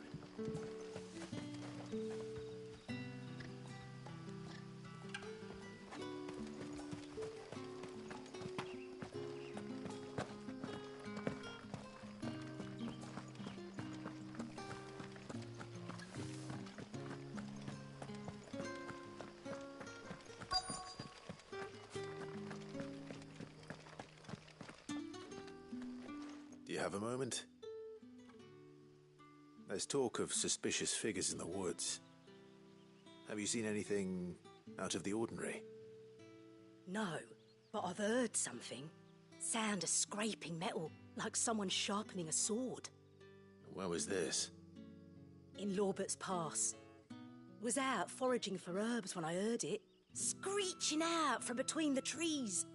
Do you have a moment? There's talk of suspicious figures in the woods. Have you seen anything out of the ordinary? No, but I've heard something. Sound of scraping metal, like someone sharpening a sword. Where was this? In Lorbert's Pass. Was out foraging for herbs when I heard it, screeching out from between the trees.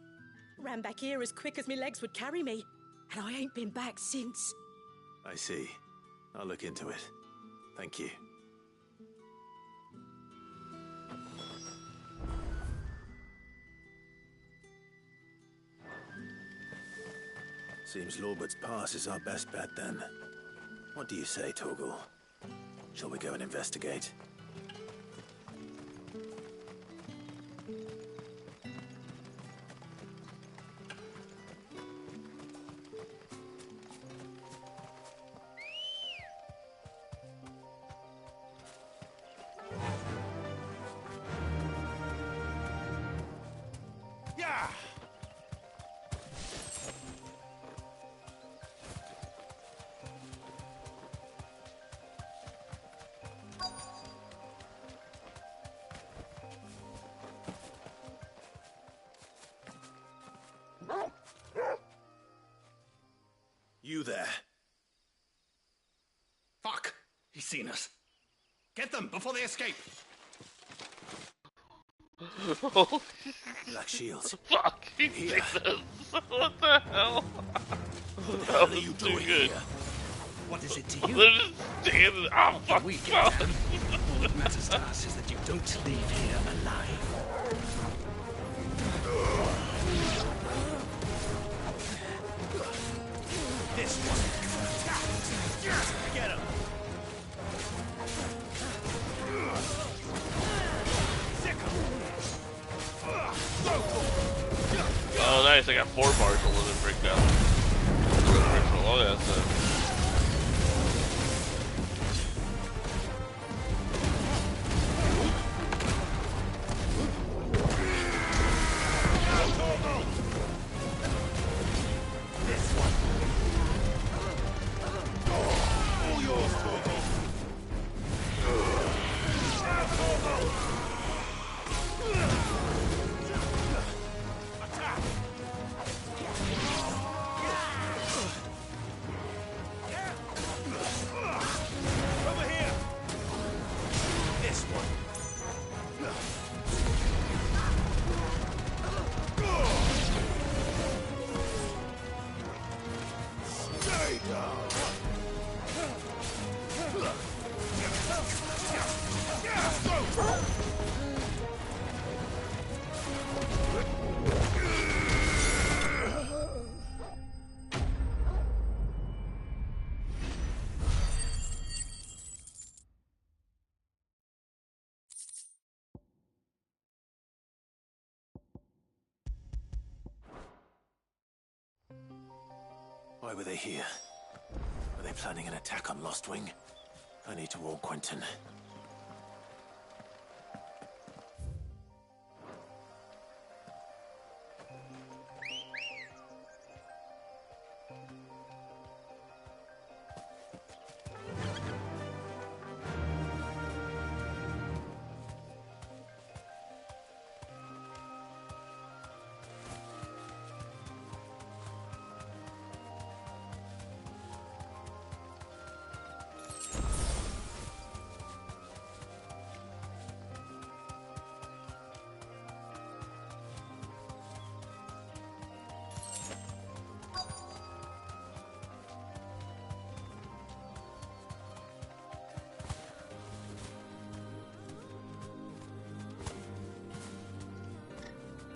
Ran back here as quick as my legs would carry me, and I ain't been back since. I see. I'll look into it. Thank you. Seems Lorbert's Pass is our best bet then. What do you say, Torgal? Shall we go and investigate? You there. Fuck! He's seen us. Get them before they escape! Black Shields. Fuck! He Here. What the hell? What the hell are you too doing good. here? What is it to you? They're just standing. Oh, fuck! We get them. All that matters to us is that you don't leave here alive. This one. Get him. Oh, nice. I got 4 bars to limit breakdown. Oh, yeah, that's it. Why were they here? Were they planning an attack on Lost Wing? I need to warn Quentin.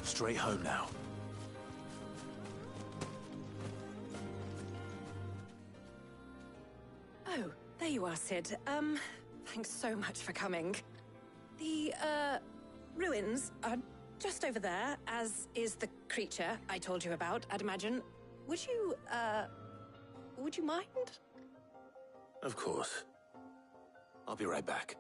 Straight home now. Oh, there you are, Sid. Thanks so much for coming. The, ruins are just over there, as is the creature I told you about, I'd imagine. Would you mind? Of course. I'll be right back.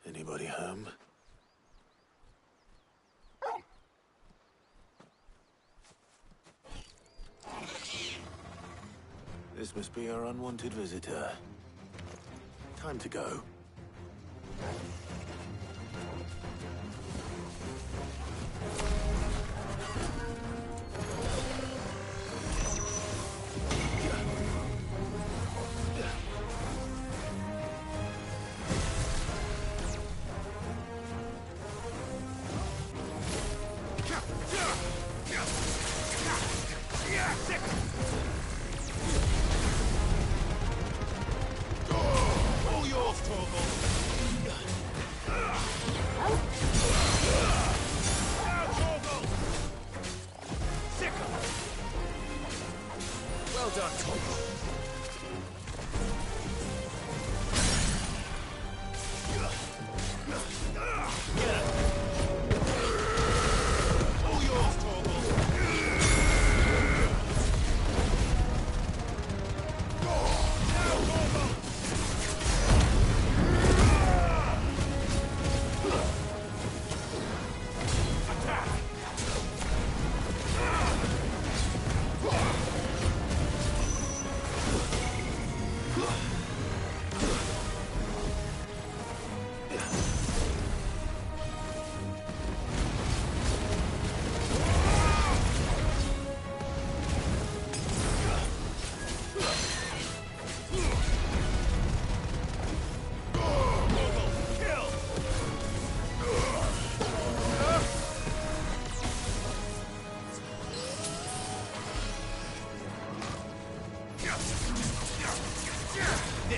Anybody home? This must be our unwanted visitor. Time to go. Well done, Torgal.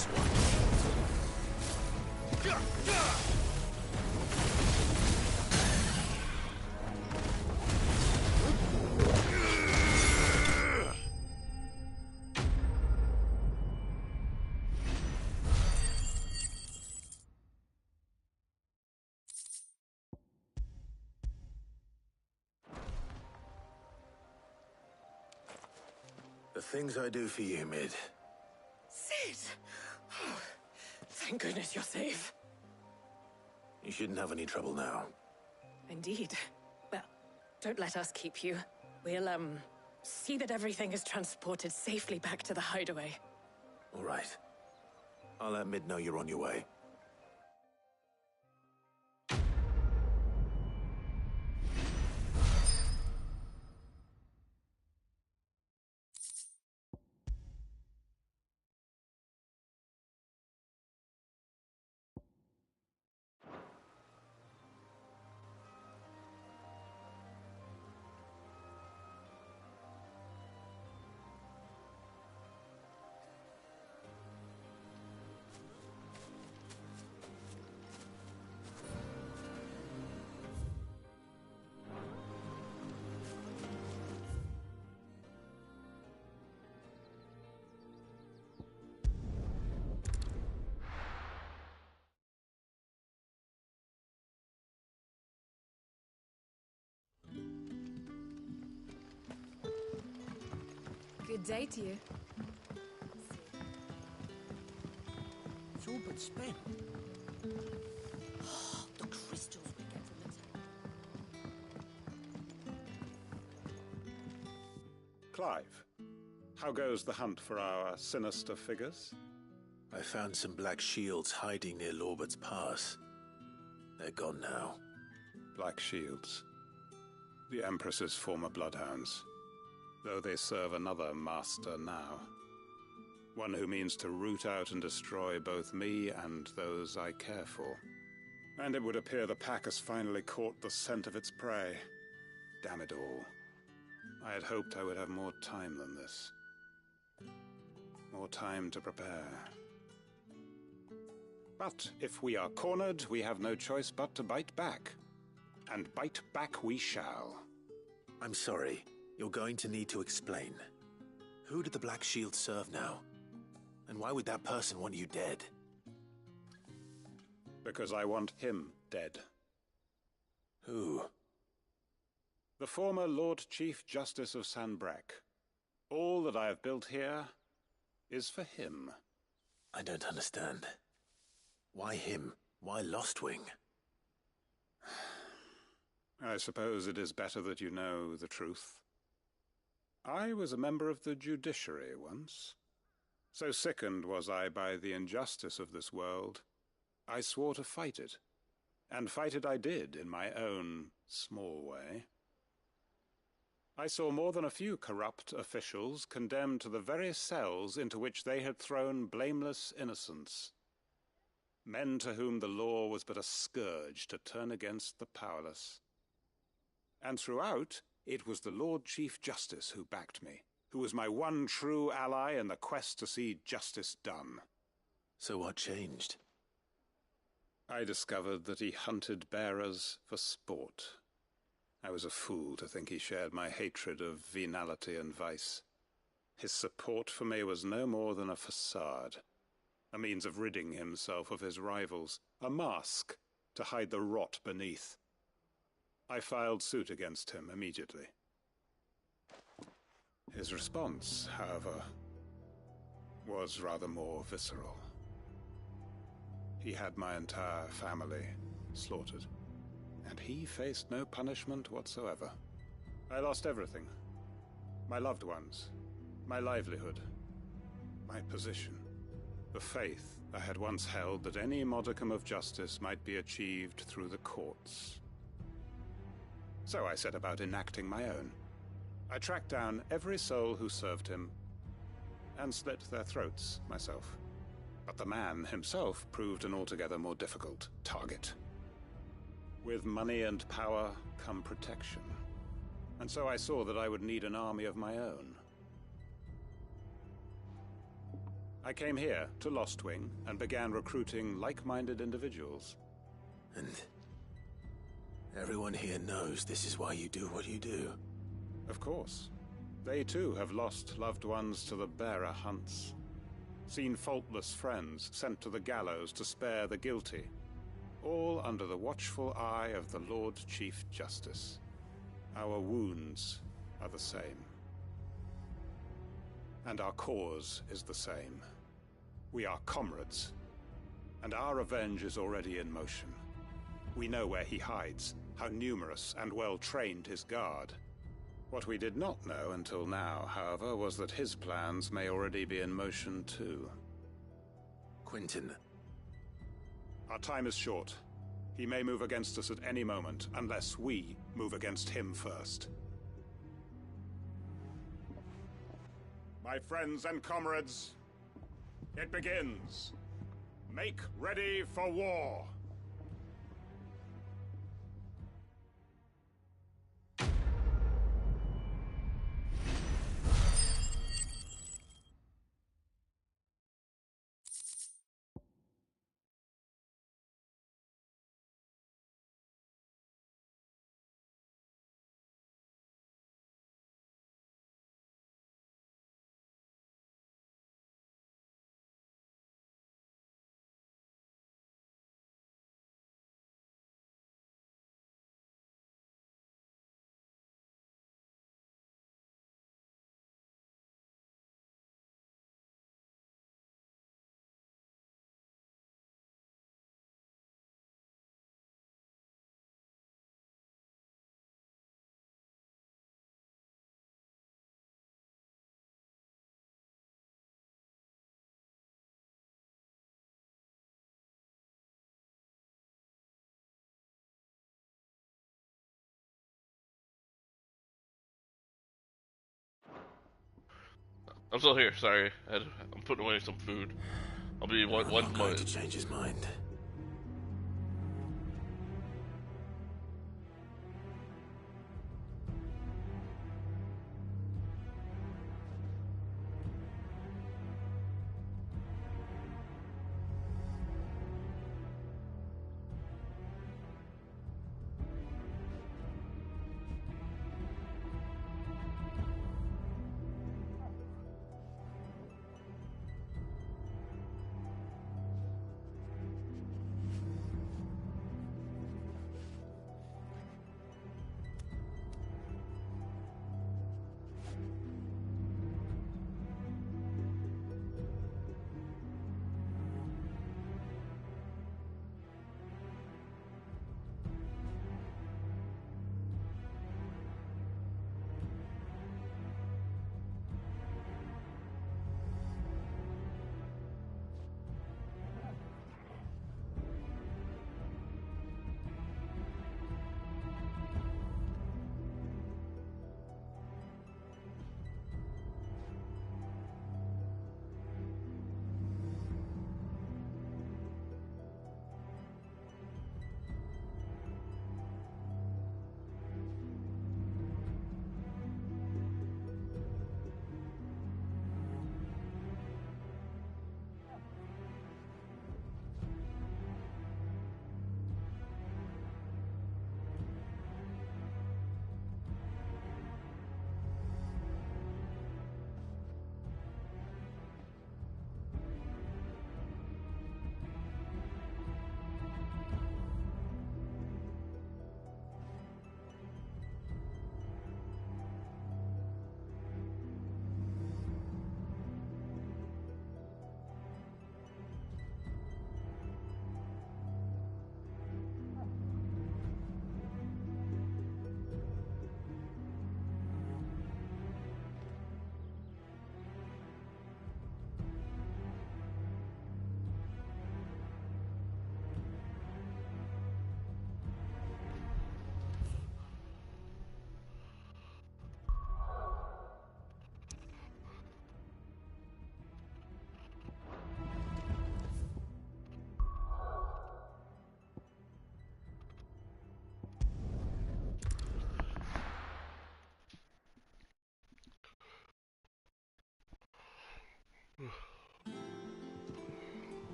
this one. The things I do for you, Mid. Sid! Oh, thank goodness you're safe. You shouldn't have any trouble now. Indeed. Well, don't let us keep you. We'll, see that everything is transported safely back to the hideaway. All right. I'll let Mid know you're on your way. Good day to you. It's all but spent. The crystals we get from the Clive, how goes the hunt for our sinister figures? I found some black shields hiding near Lorbert's Pass. They're gone now. Black shields. The Empress's former bloodhounds. Though they serve another master now. One who means to root out and destroy both me and those I care for. And it would appear the pack has finally caught the scent of its prey. Damn it all. I had hoped I would have more time than this. More time to prepare. But if we are cornered, we have no choice but to bite back. And bite back we shall. I'm sorry. You're going to need to explain. Who did the Black Shield serve now? And why would that person want you dead? Because I want him dead. Who? The former Lord Chief Justice of Sanbreque. All that I have built here is for him. I don't understand. Why him? Why Lostwing? I suppose it is better that you know the truth. I was a member of the judiciary once. So sickened was I by the injustice of this world, I swore to fight it. And fight it I did, in my own small way. I saw more than a few corrupt officials condemned to the very cells into which they had thrown blameless innocents. Men to whom the law was but a scourge to turn against the powerless. And throughout, it was the Lord Chief Justice who backed me, who was my one true ally in the quest to see justice done. So what changed? I discovered that he hunted bearers for sport. I was a fool to think he shared my hatred of venality and vice. His support for me was no more than a facade, a means of ridding himself of his rivals, a mask to hide the rot beneath. I filed suit against him immediately. His response, however, was rather more visceral. He had my entire family slaughtered, and he faced no punishment whatsoever. I lost everything. My loved ones, my livelihood, my position, the faith I had once held that any modicum of justice might be achieved through the courts. So I set about enacting my own. I tracked down every soul who served him, and slit their throats myself. But the man himself proved an altogether more difficult target. With money and power come protection. And so I saw that I would need an army of my own. I came here to Lostwing and began recruiting like-minded individuals. And everyone here knows this is why you do what you do. Of course. They too have lost loved ones to the bearer hunts. Seen faultless friends sent to the gallows to spare the guilty. All under the watchful eye of the Lord Chief Justice. Our wounds are the same. And our cause is the same. We are comrades. And our revenge is already in motion. We know where he hides, how numerous and well-trained his guard. What we did not know until now, however, was that his plans may already be in motion too. Quentin. Our time is short. He may move against us at any moment, unless we move against him first. My friends and comrades, it begins. Make ready for war. I'm still here. Sorry, I'm putting away some food. I'll be one Not going moment. to change his mind.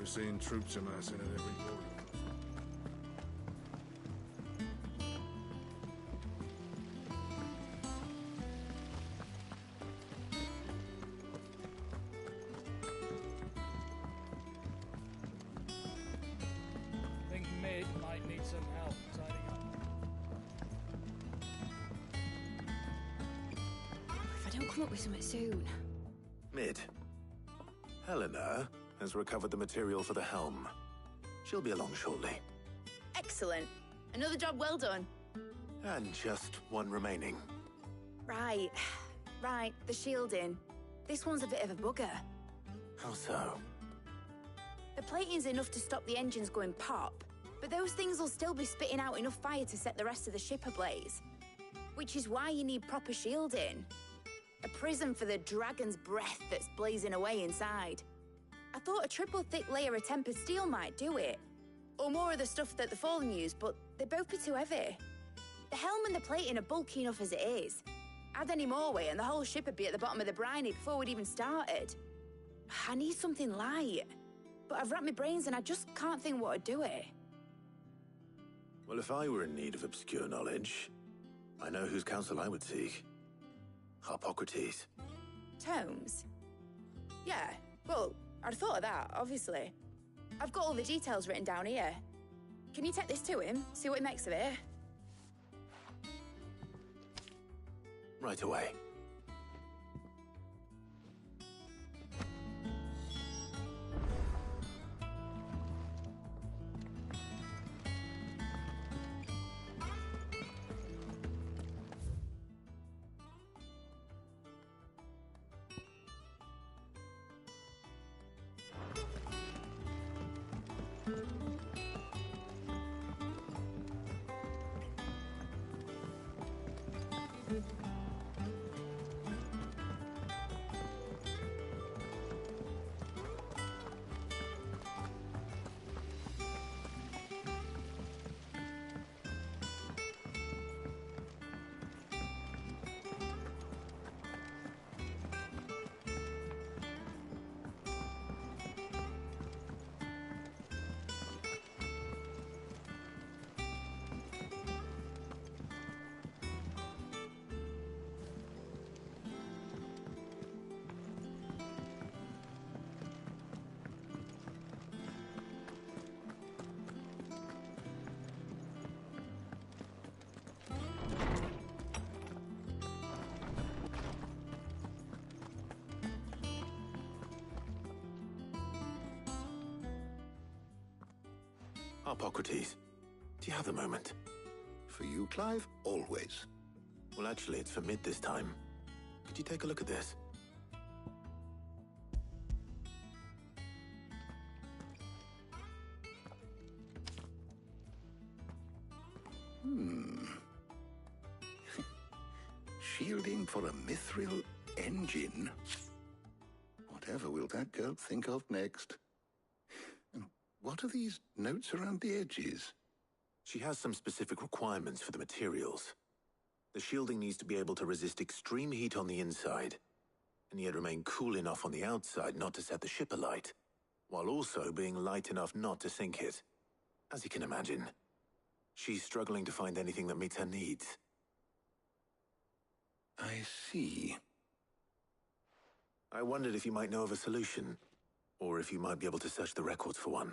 We're seeing troops amassing at every border. I think Mid might need some help tidying up. If I don't come up with something soon. Mid. Helena has recovered the material for the helm. She'll be along shortly. Excellent. Another job well done. And just one remaining. Right. Right, the shielding. This one's a bit of a bugger. How so? The plating's enough to stop the engines going pop, but those things will still be spitting out enough fire to set the rest of the ship ablaze. Which is why you need proper shielding. A prism for the dragon's breath that's blazing away inside. I thought a triple thick layer of tempered steel might do it. Or more of the stuff that the Fallen use, but they'd both be too heavy. The helm and the plating are bulky enough as it is. Add any more weight and the whole ship would be at the bottom of the briny before we'd even started. I need something light. But I've racked my brains and I just can't think what would do it. Well, if I were in need of obscure knowledge, I know whose counsel I would seek. Harpocrates. Tomes? Yeah, well, I'd have thought of that, obviously. I've got all the details written down here. Can you take this to him, see what he makes of it? Right away. Harpocrates, do you have a moment? For you, Clive, always. Well, actually, it's for Mid this time. Could you take a look at this? Shielding for a mithril engine? Whatever will that girl think of next? And what are these notes around the edges? She has some specific requirements for the materials. The shielding needs to be able to resist extreme heat on the inside, and yet remain cool enough on the outside not to set the ship alight, while also being light enough not to sink it. As you can imagine, she's struggling to find anything that meets her needs. I see. I wondered if you might know of a solution, or if you might be able to search the records for one.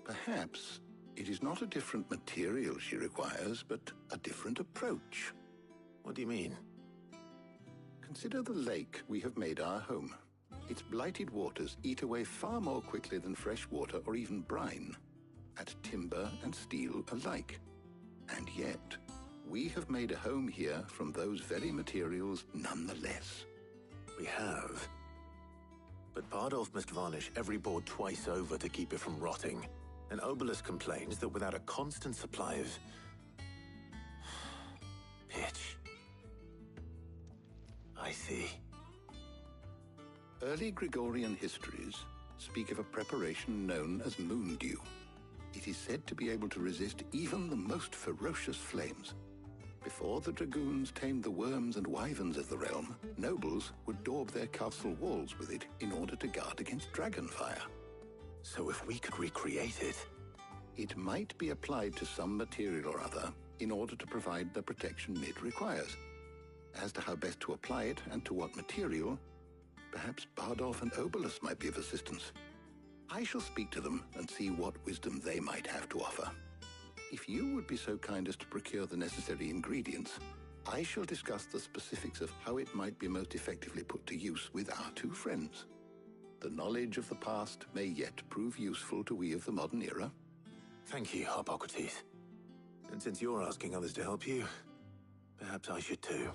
Perhaps it is not a different material she requires, but a different approach. What do you mean? Consider the lake we have made our home. Its blighted waters eat away far more quickly than fresh water or even brine, at timber and steel alike. And yet, we have made a home here from those very materials nonetheless. We have. But Bardolph must varnish every board twice over to keep it from rotting. And Obelus complains that without a constant supply of pitch. I see. Early Gregorian histories speak of a preparation known as moondew. It is said to be able to resist even the most ferocious flames. Before the dragoons tamed the worms and wyverns of the realm, nobles would daub their castle walls with it in order to guard against dragonfire. So if we could recreate it... It might be applied to some material or other in order to provide the protection Mid requires. As to how best to apply it and to what material, perhaps Bardolph and Obolus might be of assistance. I shall speak to them and see what wisdom they might have to offer. If you would be so kind as to procure the necessary ingredients, I shall discuss the specifics of how it might be most effectively put to use with our two friends. The knowledge of the past may yet prove useful to we of the modern era. Thank you, Hippocrates. And since you're asking others to help you, perhaps I should too.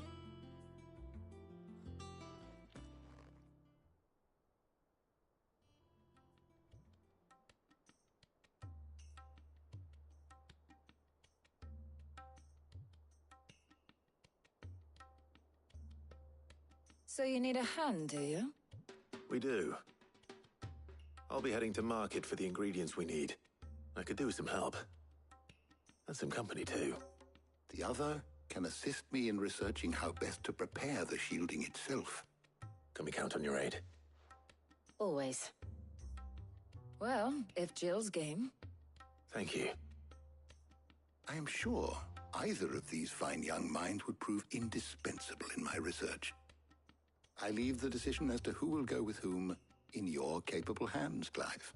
So you need a hand, do you? We do. I'll be heading to market for the ingredients we need. I could do with some help. And some company, too. The other can assist me in researching how best to prepare the shielding itself. Can we count on your aid? Always. Well, if Jill's game. Thank you. I am sure either of these fine young minds would prove indispensable in my research. I leave the decision as to who will go with whom in your capable hands, Clive.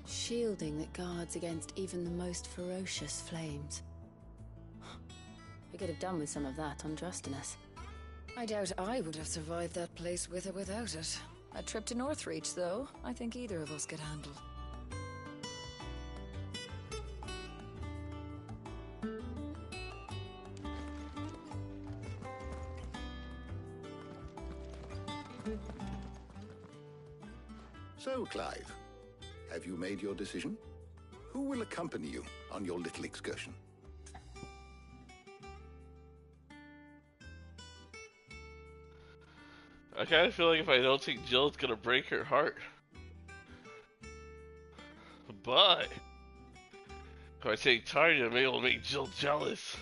Shielding that guards against even the most ferocious flames. We could have done with some of that on Drustinus. I doubt I would have survived that place with or without it. A trip to Northreach, though, I think either of us could handle. So, Clive, have you made your decision? Who will accompany you on your little excursion? I kind of feel like if I don't take Jill, it's gonna break her heart. But if I take Tarja, maybe it'll make Jill jealous.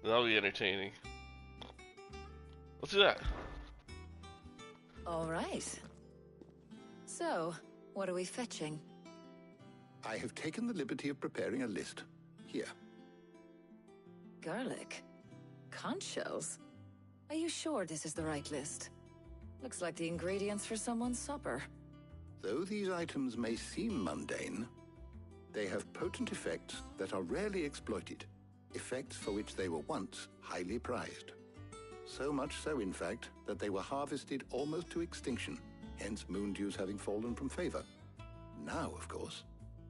That'll be entertaining. Let's do that. All right. So, what are we fetching? I have taken the liberty of preparing a list. Here. Garlic? Conch shells? Are you sure this is the right list? Looks like the ingredients for someone's supper. Though these items may seem mundane, they have potent effects that are rarely exploited, effects for which they were once highly prized. So much so, in fact, that they were harvested almost to extinction, hence moon dews having fallen from favor. Now, of course,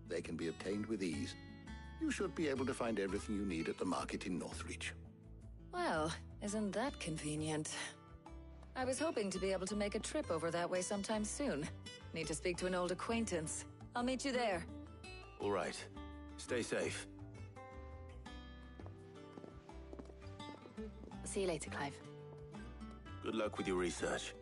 they can be obtained with ease. You should be able to find everything you need at the market in Northreach. Well, isn't that convenient? I was hoping to be able to make a trip over that way sometime soon. Need to speak to an old acquaintance. I'll meet you there. All right. Stay safe. I'll see you later, Clive. Good luck with your research.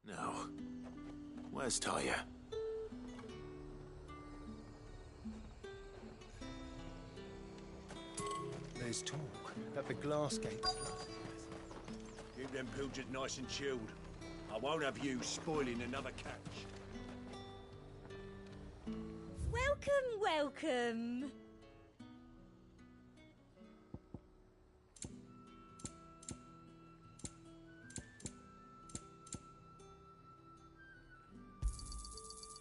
Now, where's Tarja? There's talk that the glass gate. Keep them pilgers nice and chilled. I won't have you spoiling another catch. Welcome, welcome.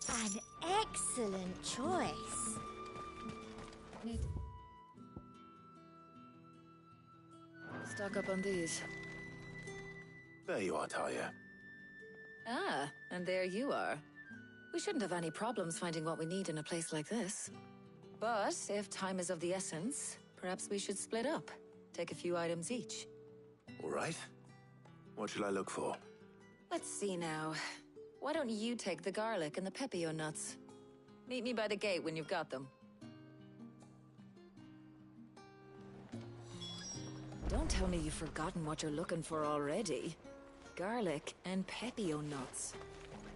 An excellent choice. Stock up on these. There you are, Talia. Ah, and there you are. We shouldn't have any problems finding what we need in a place like this. But if time is of the essence, perhaps we should split up. Take a few items each. All right. What shall I look for? Let's see now. Why don't you take the garlic and the pepio nuts? Meet me by the gate when you've got them. Don't tell me you've forgotten what you're looking for already. Garlic and pepio nuts.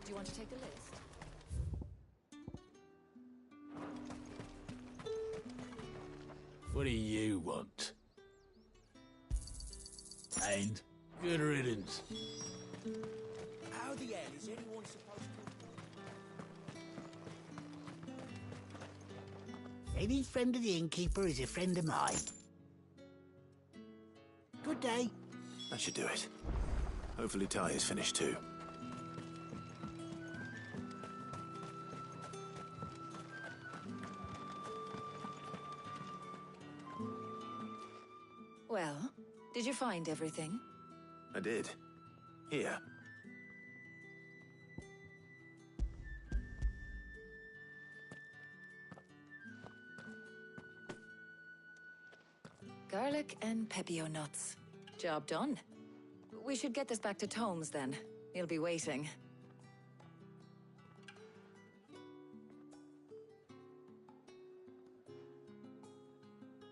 Do you want to take the list? What do you want? And good riddance. How the hell is anyone supposed to... Any friend of the innkeeper is a friend of mine. Good day. That should do it. Hopefully Talia's finished too. Well, did you find everything? I did. Here. Garlic and pepio nuts. Job done. We should get this back to Tomes then. He'll be waiting.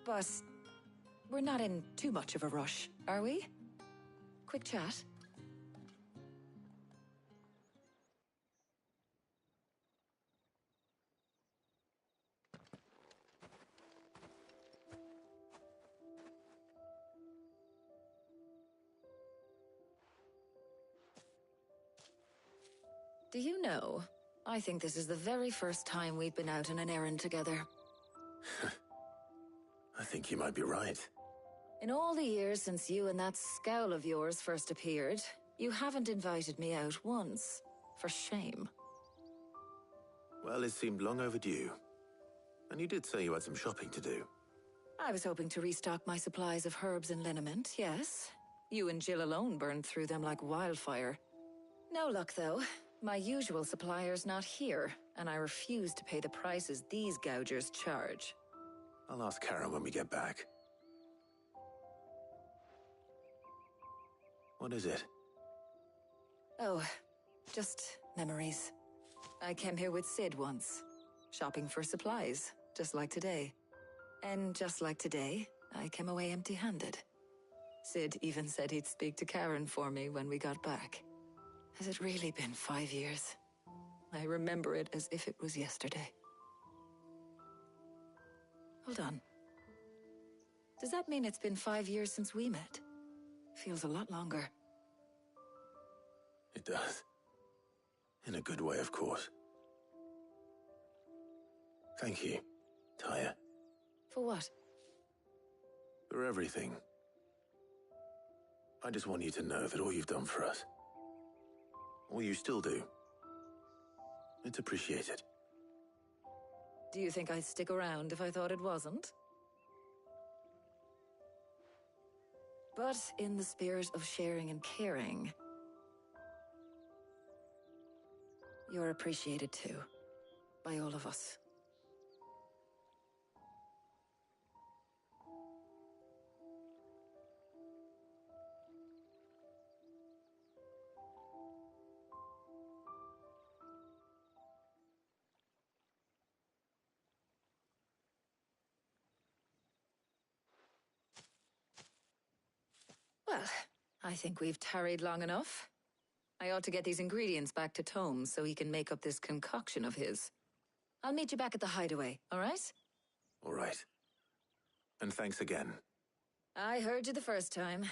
But we're not in too much of a rush, are we? Quick chat. Do you know, I think this is the very first time we've been out on an errand together. I think you might be right. In all the years since you and that scowl of yours first appeared, you haven't invited me out once. For shame. Well, it seemed long overdue. And you did say you had some shopping to do. I was hoping to restock my supplies of herbs and liniment, yes. You and Jill alone burned through them like wildfire. No luck, though. My usual supplier's not here, and I refuse to pay the prices these gougers charge. I'll ask Karen when we get back. What is it? Oh, just memories. I came here with Sid once, shopping for supplies, just like today. And just like today, I came away empty-handed. Sid even said he'd speak to Karen for me when we got back. Has it really been 5 years? I remember it as if it was yesterday. Hold on. Does that mean it's been 5 years since we met? Feels a lot longer. It does. In a good way, of course. Thank you, Taya. For what? For everything. I just want you to know that all you've done for us, all you still do, it's appreciated. Do you think I'd stick around if I thought it wasn't? But in the spirit of sharing and caring, you're appreciated too, by all of us. Well, I think we've tarried long enough. I ought to get these ingredients back to Tomes so he can make up this concoction of his. I'll meet you back at the hideaway, all right? All right. And thanks again. I heard you the first time.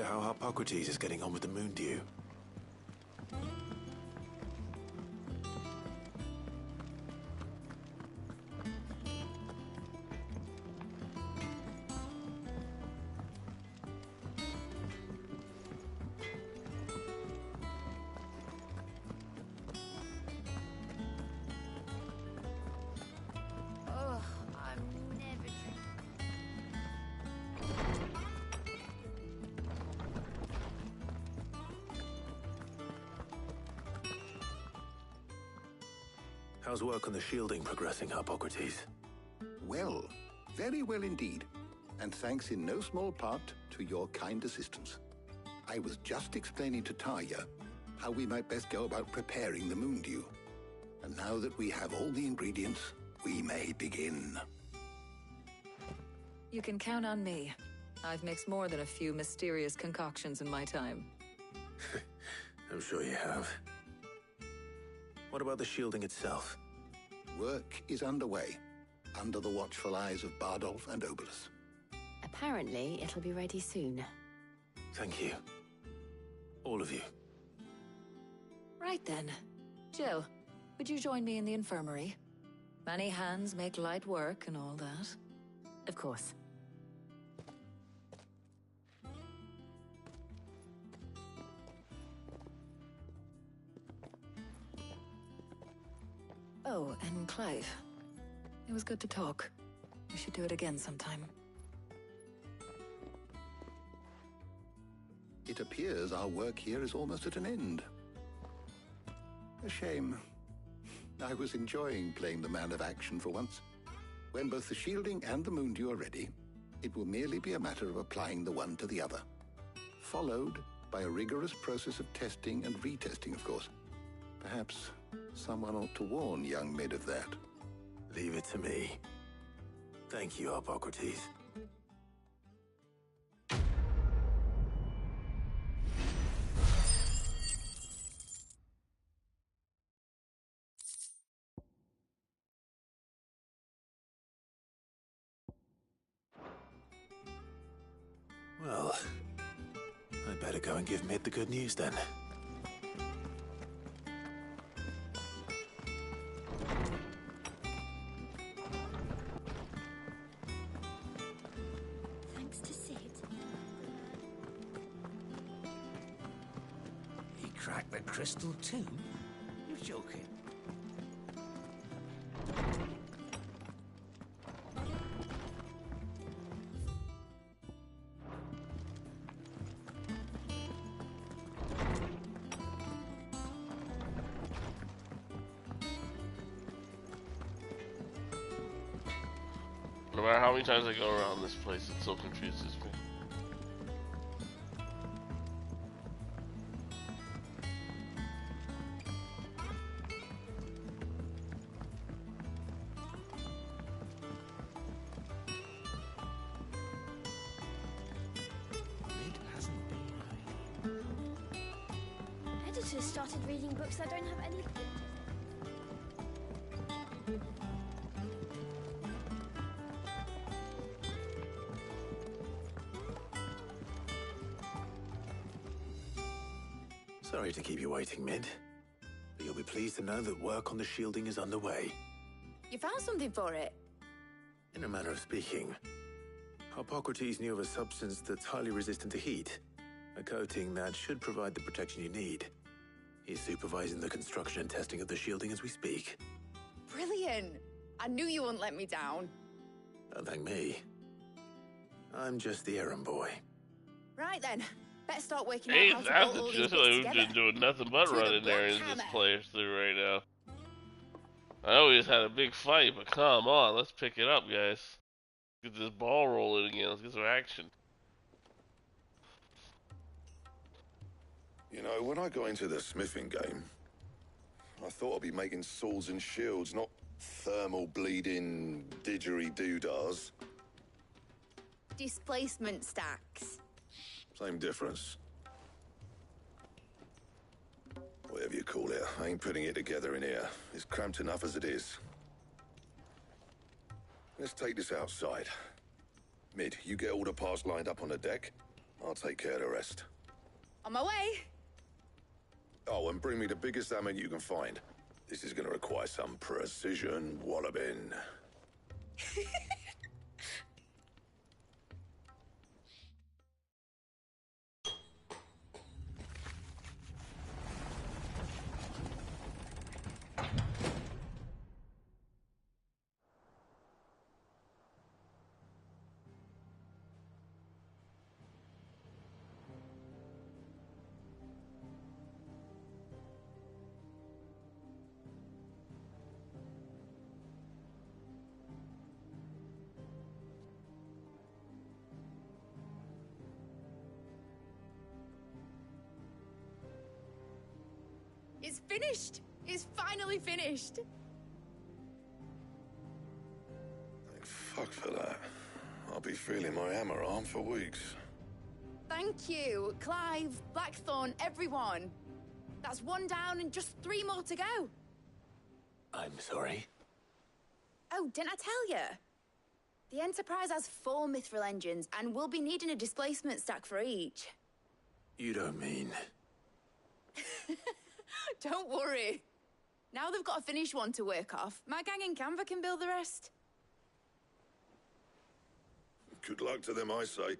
how Hippocrates is getting on with the moon dew. Oh, I'm never drinking. How's work on the shielding progressing, Hippocrates? Well, very well indeed. And thanks in no small part to your kind assistance. I was just explaining to Tarja how we might best go about preparing the moon dew. And now that we have all the ingredients, we may begin. You can count on me. I've mixed more than a few mysterious concoctions in my time. I'm sure you have. What about the shielding itself? Work is underway, under the watchful eyes of Bardolph and Obolus. Apparently, it'll be ready soon. Thank you. All of you. Right then. Jill, would you join me in the infirmary? Many hands make light work and all that. Of course. Oh, and Clive. It was good to talk. We should do it again sometime. It appears our work here is almost at an end. A shame. I was enjoying playing the man of action for once. When both the shielding and the moon dew are ready, it will merely be a matter of applying the one to the other. Followed by a rigorous process of testing and retesting, of course. Perhaps someone ought to warn young Mid of that. Leave it to me. Thank you, Hippocrates. Well, I'd better go and give Mid the good news then. Thanks to Sid. He cracked the crystal too? You're joking. No matter how many times I go around this place, it still confuses me. Editors started reading books that don't have any pictures. Sorry to keep you waiting, Mid. But you'll be pleased to know that work on the shielding is underway. You found something for it? In a manner of speaking, Hippocrates knew of a substance that's highly resistant to heat. A coating that should provide the protection you need. He's supervising the construction and testing of the shielding as we speak. Brilliant! I knew you wouldn't let me down. Don't thank me. I'm just the errand boy. Right then, better start working Hey, out how to that's bolt all these just bits we've together. been doing nothing but To the running Black areas this Hammer. playthrough right now. I always had a big fight, but come on, let's pick it up, guys. Get this ball rolling again. Let's get some action. You know, when I got into the smithing game, I thought I'd be making swords and shields, not thermal bleeding didgeridoo-dahs. Displacement stacks. Same difference. Whatever you call it, I ain't putting it together in here. It's cramped enough as it is. Let's take this outside. Mid, you get all the parts lined up on the deck. I'll take care of the rest. On my way. Oh, and bring me the biggest hammer you can find. This is gonna require some precision walloping. It's finished! It's finally finished! Thank fuck for that. I'll be feeling my hammer arm for weeks. Thank you, Clive, Blackthorn, everyone. That's one down and just 3 more to go. I'm sorry. Oh, didn't I tell you? The Enterprise has 4 mithril engines, and we'll be needing a displacement stack for each. You don't mean... Don't worry. Now they've got a finished one to work off. My gang in Canva can build the rest. Good luck to them, I say.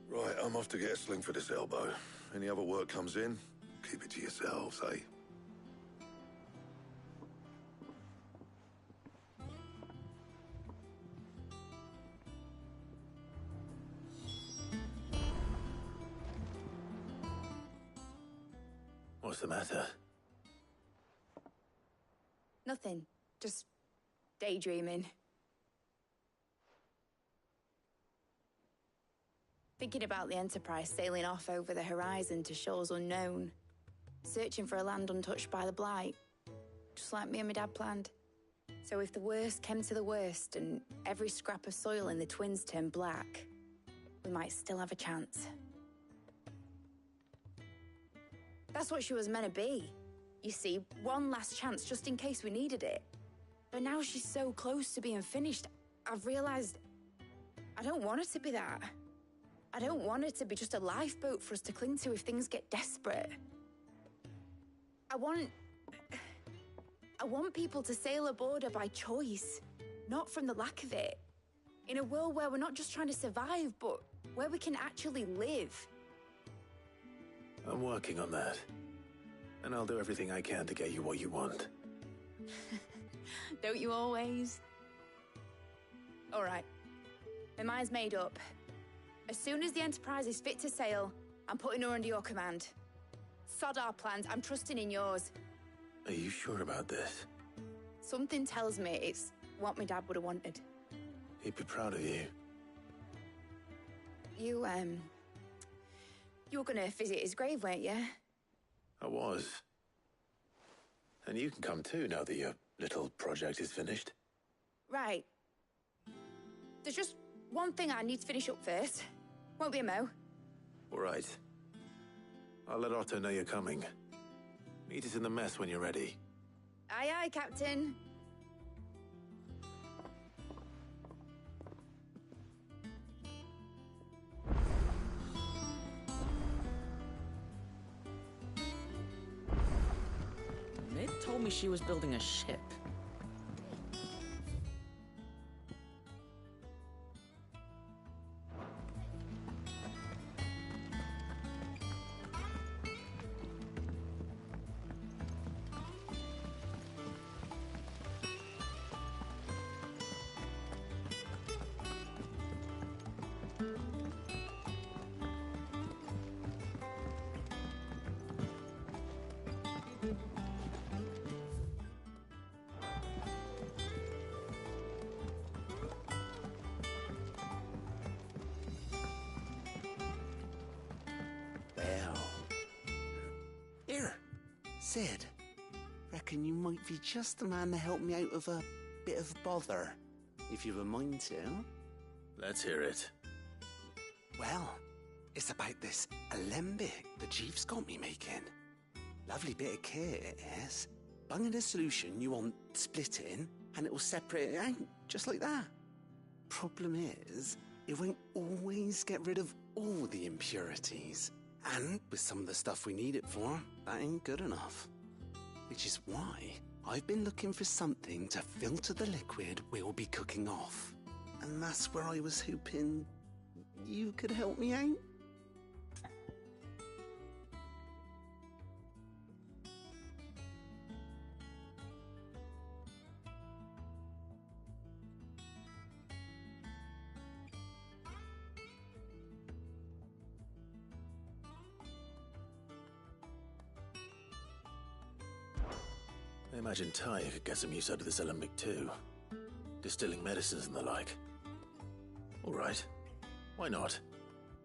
Right, I'm off to get a sling for this elbow. Any other work comes in, keep it to yourselves, eh? What's the matter? Nothing. Just daydreaming. Thinking about the Enterprise sailing off over the horizon to shores unknown. Searching for a land untouched by the Blight. Just like me and my dad planned. So if the worst came to the worst and every scrap of soil in the Twins turned black, we might still have a chance. That's what she was meant to be. You see, one last chance just in case we needed it. But now she's so close to being finished, I've realized I don't want it to be that. I don't want it to be just a lifeboat for us to cling to if things get desperate. I want people to sail aboard her by choice, not from the lack of it. In a world where we're not just trying to survive, but where we can actually live. I'm working on that. And I'll do everything I can to get you what you want. Don't you always? All right. My mind's made up. As soon as the Enterprise is fit to sail, I'm putting her under your command. Sod our plans, I'm trusting in yours. Are you sure about this? Something tells me it's what my dad would have wanted. He'd be proud of you. You were gonna visit his grave, weren't you? I was. And you can come too now that your little project is finished. Right. There's just one thing I need to finish up first. Won't be a mo. All right. I'll let Otto know you're coming. Meet us in the mess when you're ready. Aye, aye, Captain. Mid told me she was building a ship. Sid, reckon you might be just the man to help me out of a bit of bother, if you've a mind to. Let's hear it. Well, it's about this alembic the Chief's got me making. Lovely bit of kit it is. Bung in a solution you want splitting, and it will separate it out, just like that. Problem is, it won't always get rid of all the impurities. And with some of the stuff we need it for, that ain't good enough. Which is why I've been looking for something to filter the liquid we'll be cooking off. And that's where I was hoping you could help me out. I imagine Ty could get some use out of this alembic too. Distilling medicines and the like. All right. Why not?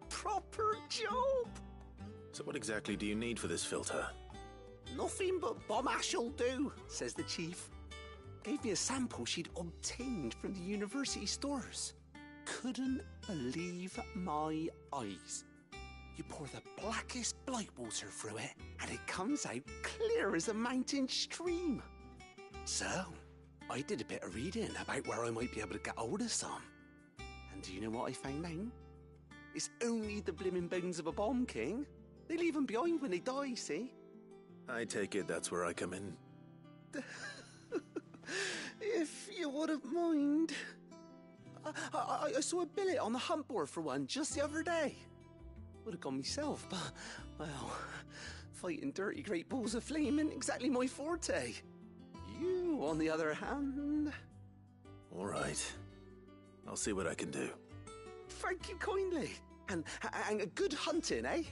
Proper job! So what exactly do you need for this filter? Nothing but bomb ash'll do, says the chief. Gave me a sample she'd obtained from the university stores. Couldn't believe my eyes. You pour the blackest blight water through it, and it comes out clear as a mountain stream. So, I did a bit of reading about where I might be able to get hold of some. And do you know what I found out? It's only the blimmin' bones of a bomb king. They leave them behind when they die, see? I take it that's where I come in. If you wouldn't mind. I saw a billet on the hunt board for one just the other day. Would have gone myself, but, well, fighting dirty great balls of flame ain't exactly my forte. You, on the other hand... All right. I'll see what I can do. Thank you kindly. And good hunting, eh?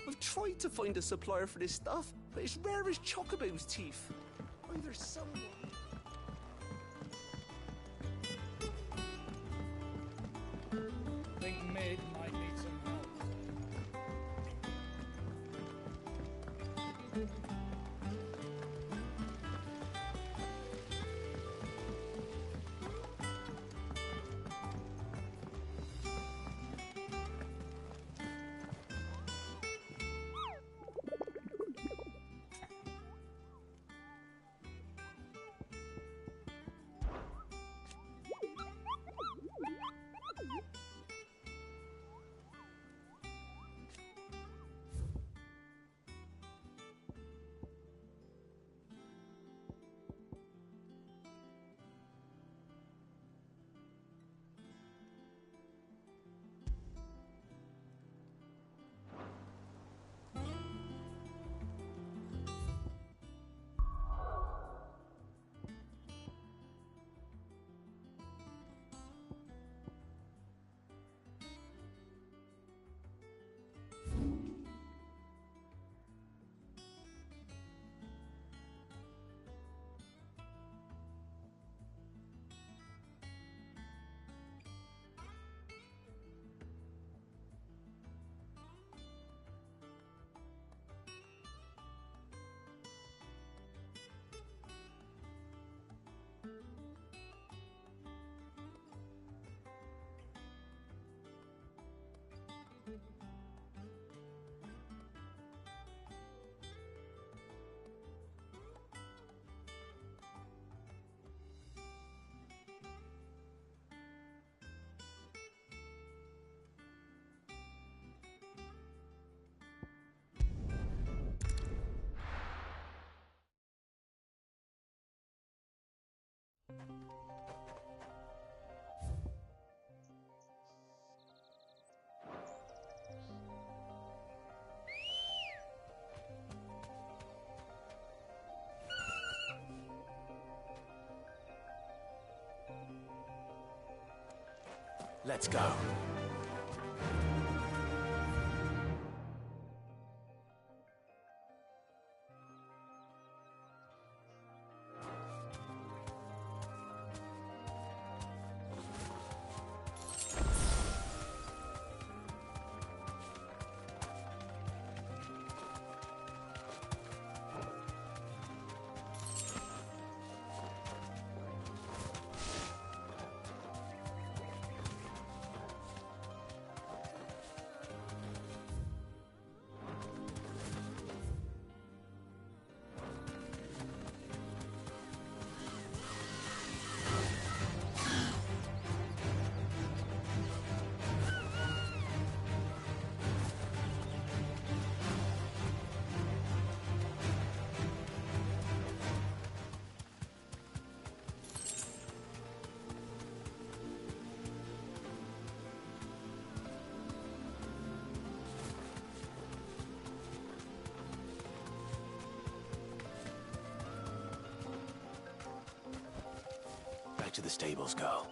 I've tried to find a supplier for this stuff, but it's rare as Chocobo's teeth. Either someone... I think Mid might need some help. Let's go. back to the stables, girl.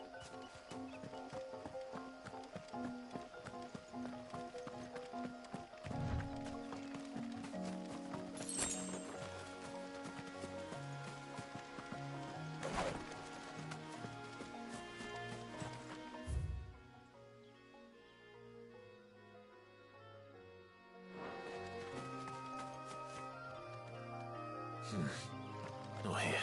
Not here.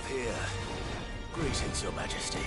Here. Greetings, Your Majesty.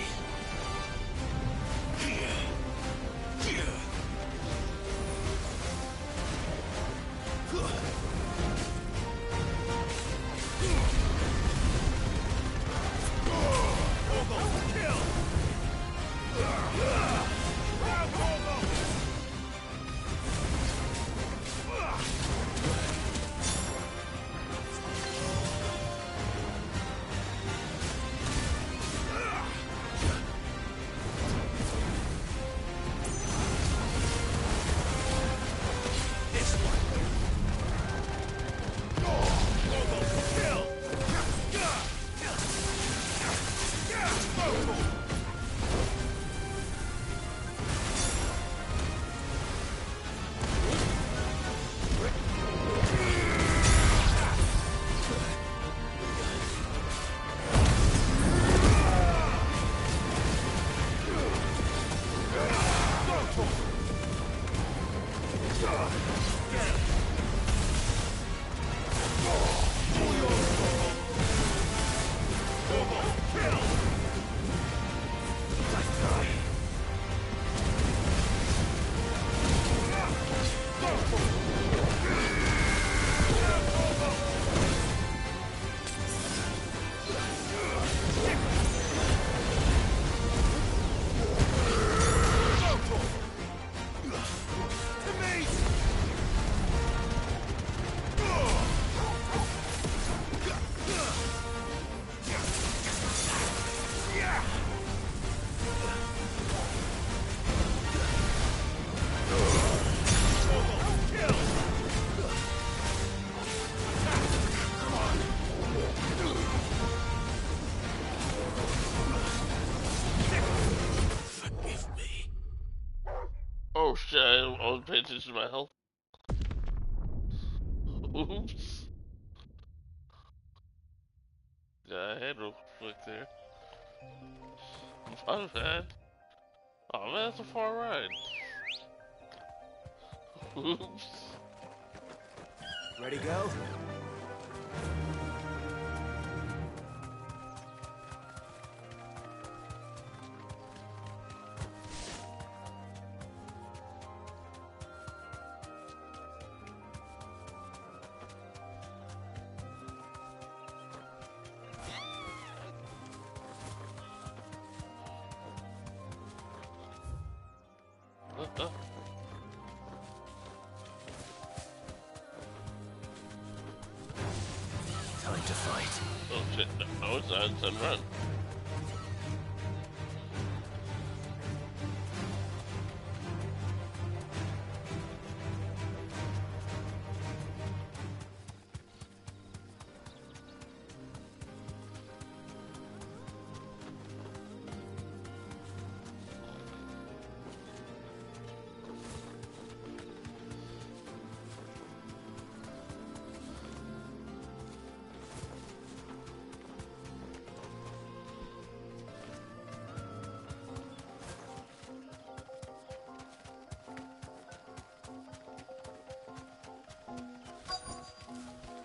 Oh shit, I wasn't paying attention to my health. Oops. Yeah, I had real quick there. My bad. Oh man, that's a far ride. Oops. Ready, go? Time to fight. Oh shit, no, it's not, it's run.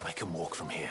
I can walk from here.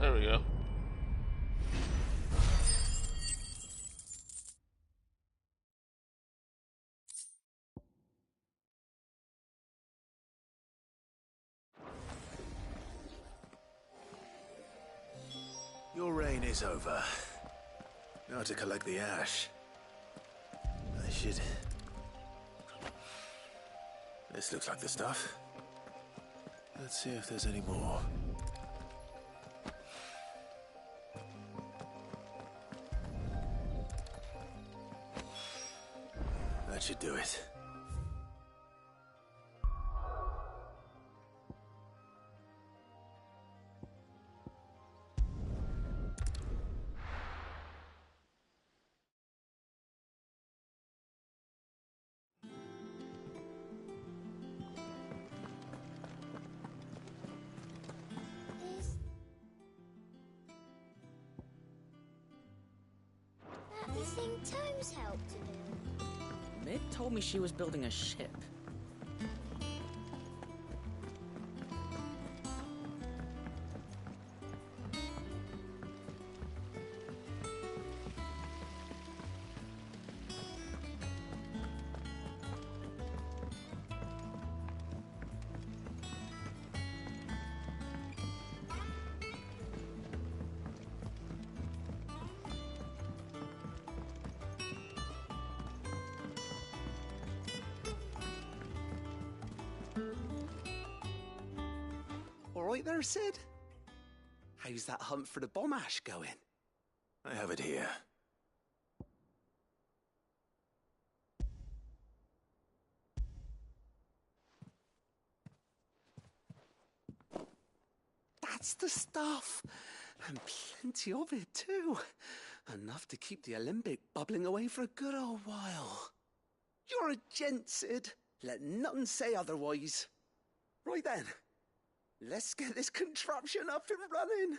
There we go. Your reign is over. Now to collect the ash. I should... This looks like the stuff. Let's see if there's any more. That should do it. That the thing Tomes helped to do. Mid told me she was building a ship. All right there, Sid? How's that hunt for the bomb ash going? I have it here. That's the stuff. And plenty of it, too. Enough to keep the Alembic bubbling away for a good old while. You're a gent, Sid. Let none say otherwise. Right then. Let's get this contraption up and running.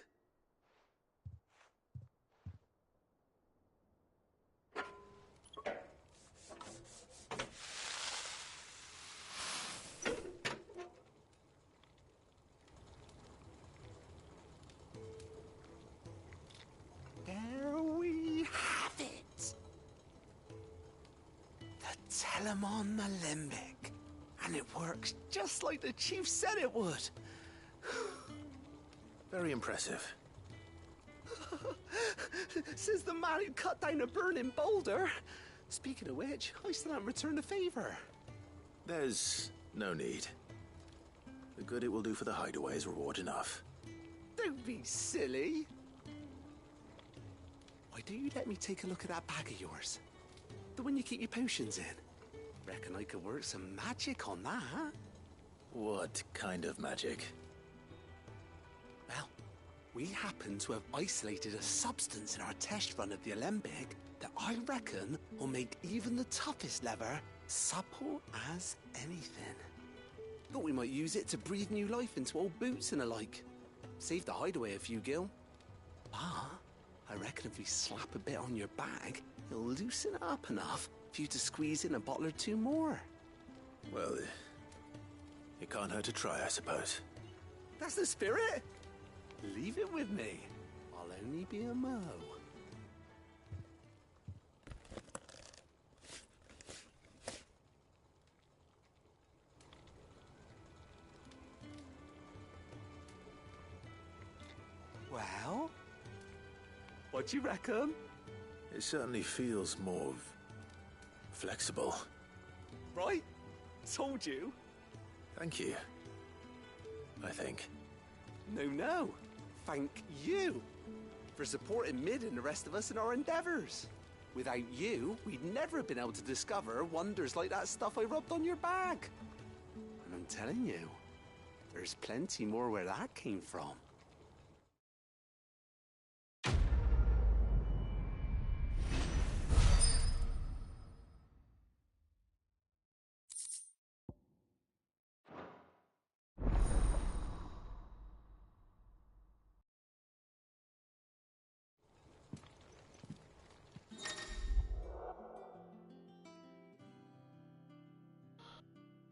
There we have it. The Telemon Alembic. And it works just like the chief said it would. Very impressive. Says the man who cut down a burning boulder. Speaking of which, I still haven't returned the favor. There's no need. The good it will do for the hideaway is reward enough. Don't be silly. Why don't you let me take a look at that bag of yours? The one you keep your potions in. Reckon I could work some magic on that, huh? What kind of magic? Well, we happen to have isolated a substance in our test run of the Alembic that I reckon will make even the toughest lever supple as anything. Thought we might use it to breathe new life into old boots and the like. Save the hideaway a few gil. But I reckon if we slap a bit on your bag, it'll loosen it up enough for you to squeeze in a bottle or two more. Well, it can't hurt to try, I suppose. That's the spirit. Leave it with me. I'll only be a mo. Well, what do you reckon? It certainly feels more flexible. Right? Told you. Thank you. I think. No. Thank you for supporting Mid and the rest of us in our endeavors. Without you, we'd never have been able to discover wonders like that stuff I rubbed on your bag. And I'm telling you, there's plenty more where that came from.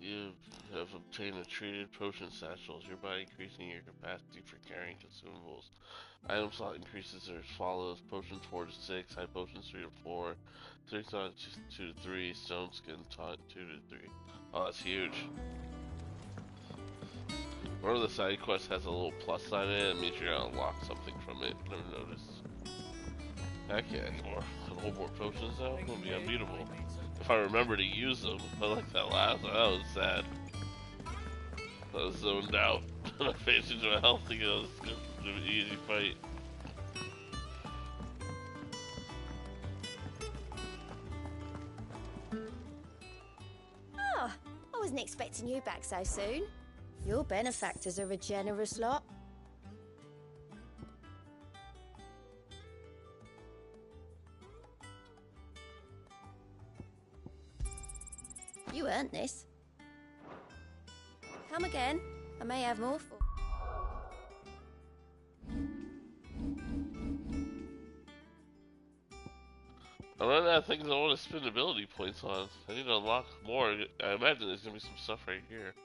You have obtained a treated potion satchels, hereby increasing your capacity for carrying consumables. Item slot increases are as follows: potions 4 to 6, high potions 3 to 4, 3 taunt 2 to 3, stone skin taunt 2 to 3. Oh, that's huge. One of the side quests has a little plus sign in it. It means you're gonna unlock something from it. Never noticed. Heck yeah, more. Whole more potions now? I'm gonna be unbeatable. If I remember to use them. I like that last one. That was sad. I was zoned out. I faced into my health to go. It's an easy fight. Oh, I wasn't expecting you back so soon. Your benefactors are a generous lot. You earned this. Come again. I may have more for. I run out of things I want to spend ability points on. I need to unlock more. I imagine there's gonna be some stuff right here.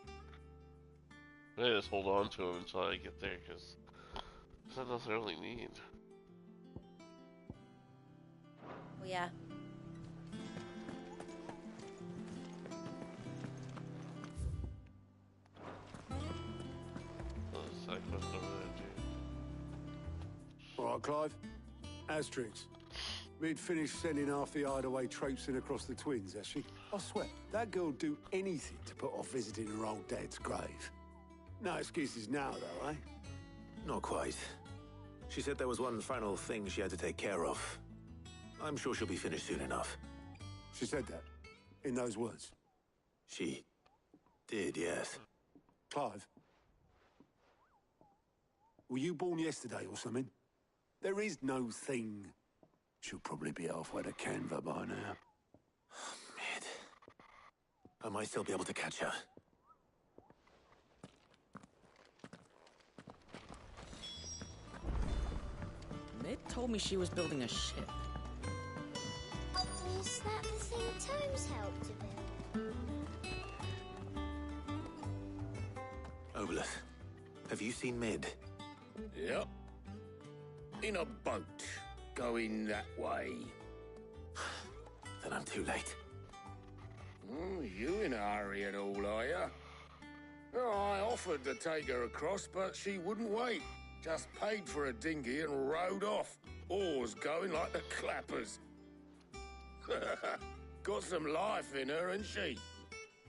Maybe just hold on to them until I get there, because there's nothing I really need. Well, yeah. Side quest over there, too. All right, Clive. Asterix. We'd finished sending half the hideaway traipsing across the twins, has she? I swear, that girl'd do anything to put off visiting her old dad's grave. No excuses now, though, eh? Not quite. She said there was one final thing she had to take care of. I'm sure she'll be finished soon enough. She said that? In those words? She did, yes. Clive? Were you born yesterday or something? There is no thing. She'll probably be halfway to Canva by now. Mid. I might still be able to catch her. Mid told me she was building a ship. Is that the thing Tomes helped to build? Obelus, have you seen Mid? Yep. In a boat, going that way. Then I'm too late. Oh, you in a hurry at all, are you? Oh, I offered to take her across, but she wouldn't wait. Just paid for a dinghy and rowed off. Oars going like the clappers. Got some life in her, ain't she?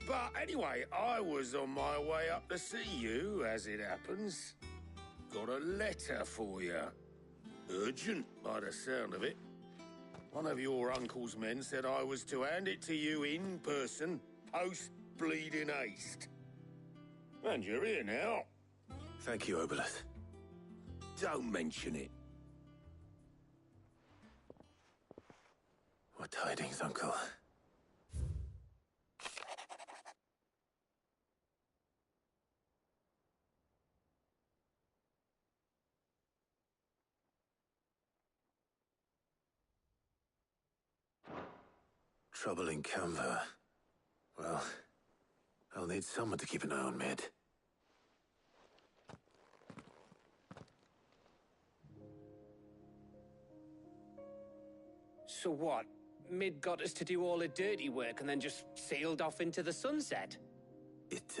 But anyway, I was on my way up to see you, as it happens. Got a letter for you. Urgent, by the sound of it. One of your uncle's men said I was to hand it to you in person, post-bleeding haste. And you're here now. Thank you, Obelus. Don't mention it. What tidings, Uncle? Trouble in Canva. Well, I'll need someone to keep an eye on Mid. So what? Mid got us to do all the dirty work and then just sailed off into the sunset? It,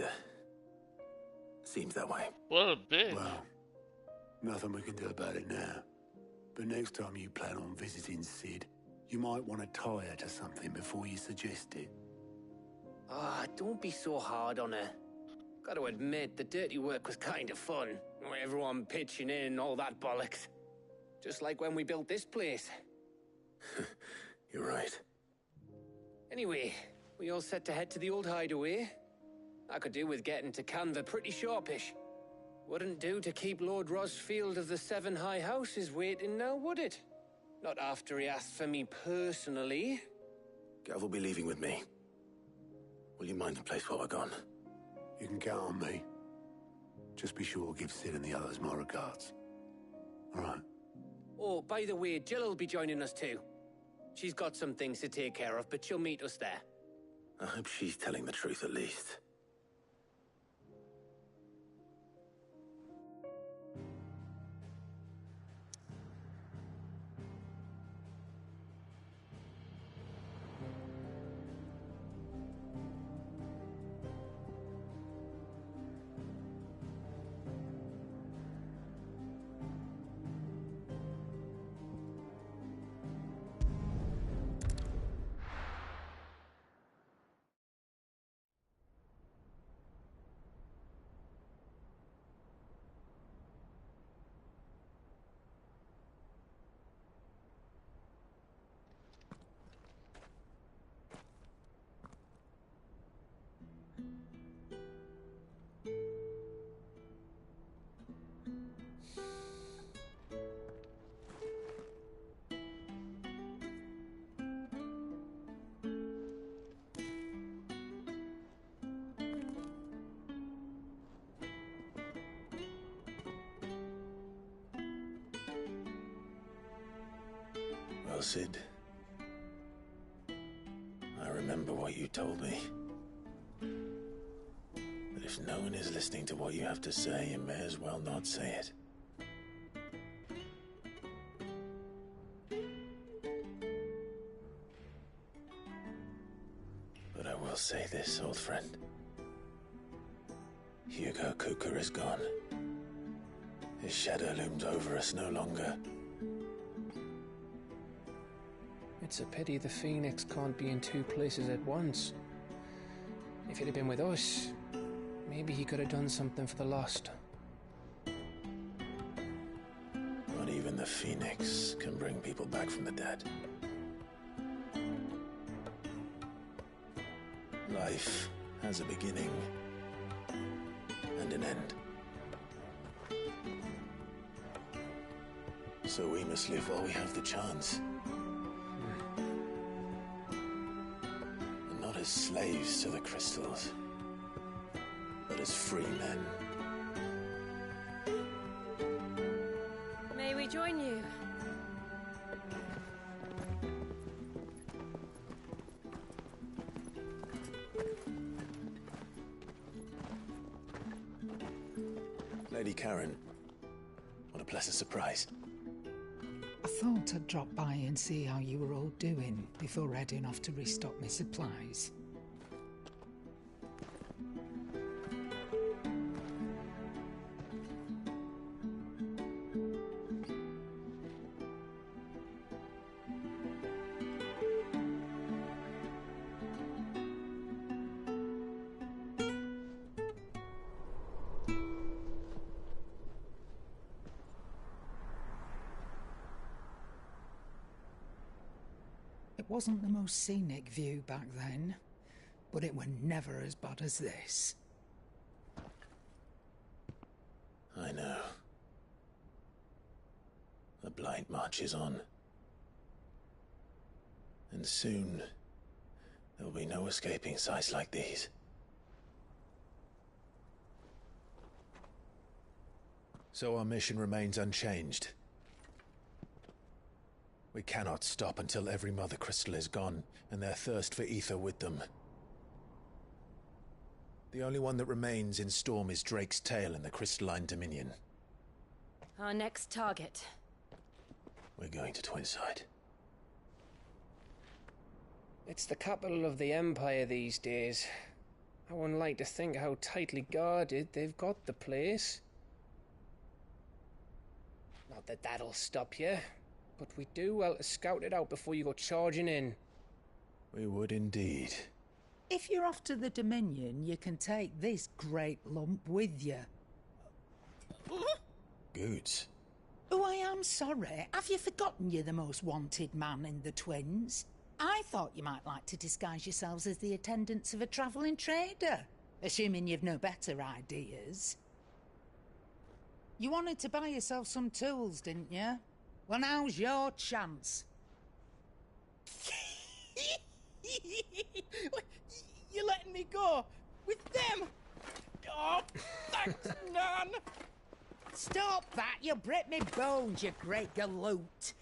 seems that way. What a bitch. Well, nothing we can do about it now. But next time you plan on visiting Sid, you might want to tie her to something before you suggest it. Ah, don't be so hard on her. Gotta admit, the dirty work was kind of fun. Everyone pitching in and all that bollocks. Just like when we built this place. You're right. Anyway, we all set to head to the old hideaway. I could do with getting to Canva pretty sharpish. Wouldn't do to keep Lord Rosfield of the Seven High Houses waiting now, would it? Not after he asked for me personally. Gav will be leaving with me. Will you mind the place while we're gone? You can count on me. Just be sure to give Sid and the others my regards. All right. Oh, by the way, Jill will be joining us too. She's got some things to take care of, but she'll meet us there. I hope she's telling the truth at least. Well, Sid, I remember what you told me. But if no one is listening to what you have to say, you may as well not say it. But I will say this, old friend. Hugo Cooker is gone. His shadow looms over us no longer. It's a pity the Phoenix can't be in two places at once. If he'd have been with us, maybe he could have done something for the lost. Not even the Phoenix can bring people back from the dead. Life has a beginning and an end. So we must live while we have the chance. And not as slaves to the crystals, but as free men. May we join you? Lady Karen, what a pleasant surprise. I thought I'd drop by and see how you were all doing before heading off to restock my supplies. It wasn't the most scenic view back then, but it were never as bad as this. I know. The Blight marches on. And soon, there'll be no escaping sights like these. So our mission remains unchanged. We cannot stop until every Mother Crystal is gone, and their thirst for ether with them. The only one that remains in Storm is Drake's tail in the Crystalline Dominion. Our next target. We're going to Twinside. It's the capital of the Empire these days. I wouldn't like to think how tightly guarded they've got the place. Not that that'll stop you, but we do well to scout it out before you go charging in. We would indeed. If you're off to the Dominion, you can take this great lump with you. Goods. Oh, I am sorry. Have you forgotten you're the most wanted man in the Twins? I thought you might like to disguise yourselves as the attendants of a travelling trader, assuming you've no better ideas. You wanted to buy yourself some tools, didn't you? Well, now's your chance. You're letting me go with them? Oh, thanks, Nan. Stop that! You'll break me bones, you great galoot.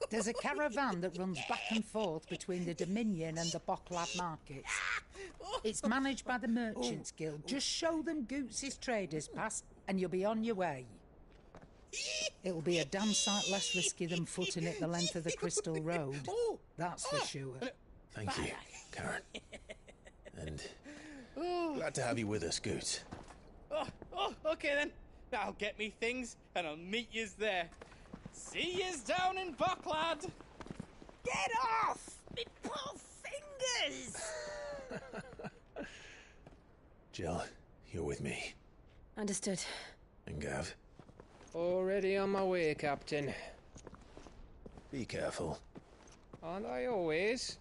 There's a caravan that runs back and forth between the Dominion and the Bocklad markets. It's managed by the Merchants Guild. Just show them Goots' traders pass, and you'll be on your way. It'll be a damn sight less risky than footing it the length of the Crystal Road. That's for sure. Thank you, Karen. And glad to have you with us, Goots. Okay then. I'll get me things, and I'll meet yous there. See yous down in Bocklad. Get off! Me poor fingers! Jill, you're with me. Understood. And Gav? Already on my way, Captain. Be careful. Aren't I always?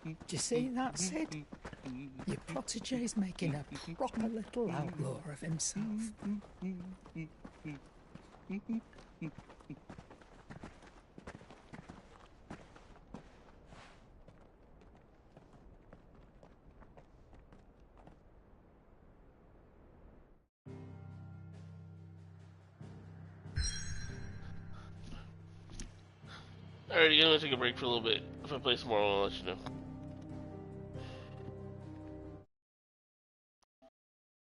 Do you see that, Sid? Your protege's making a proper little outlaw of himself. Alright, I'm gonna take a break for a little bit. If I play some more, I'll let you know.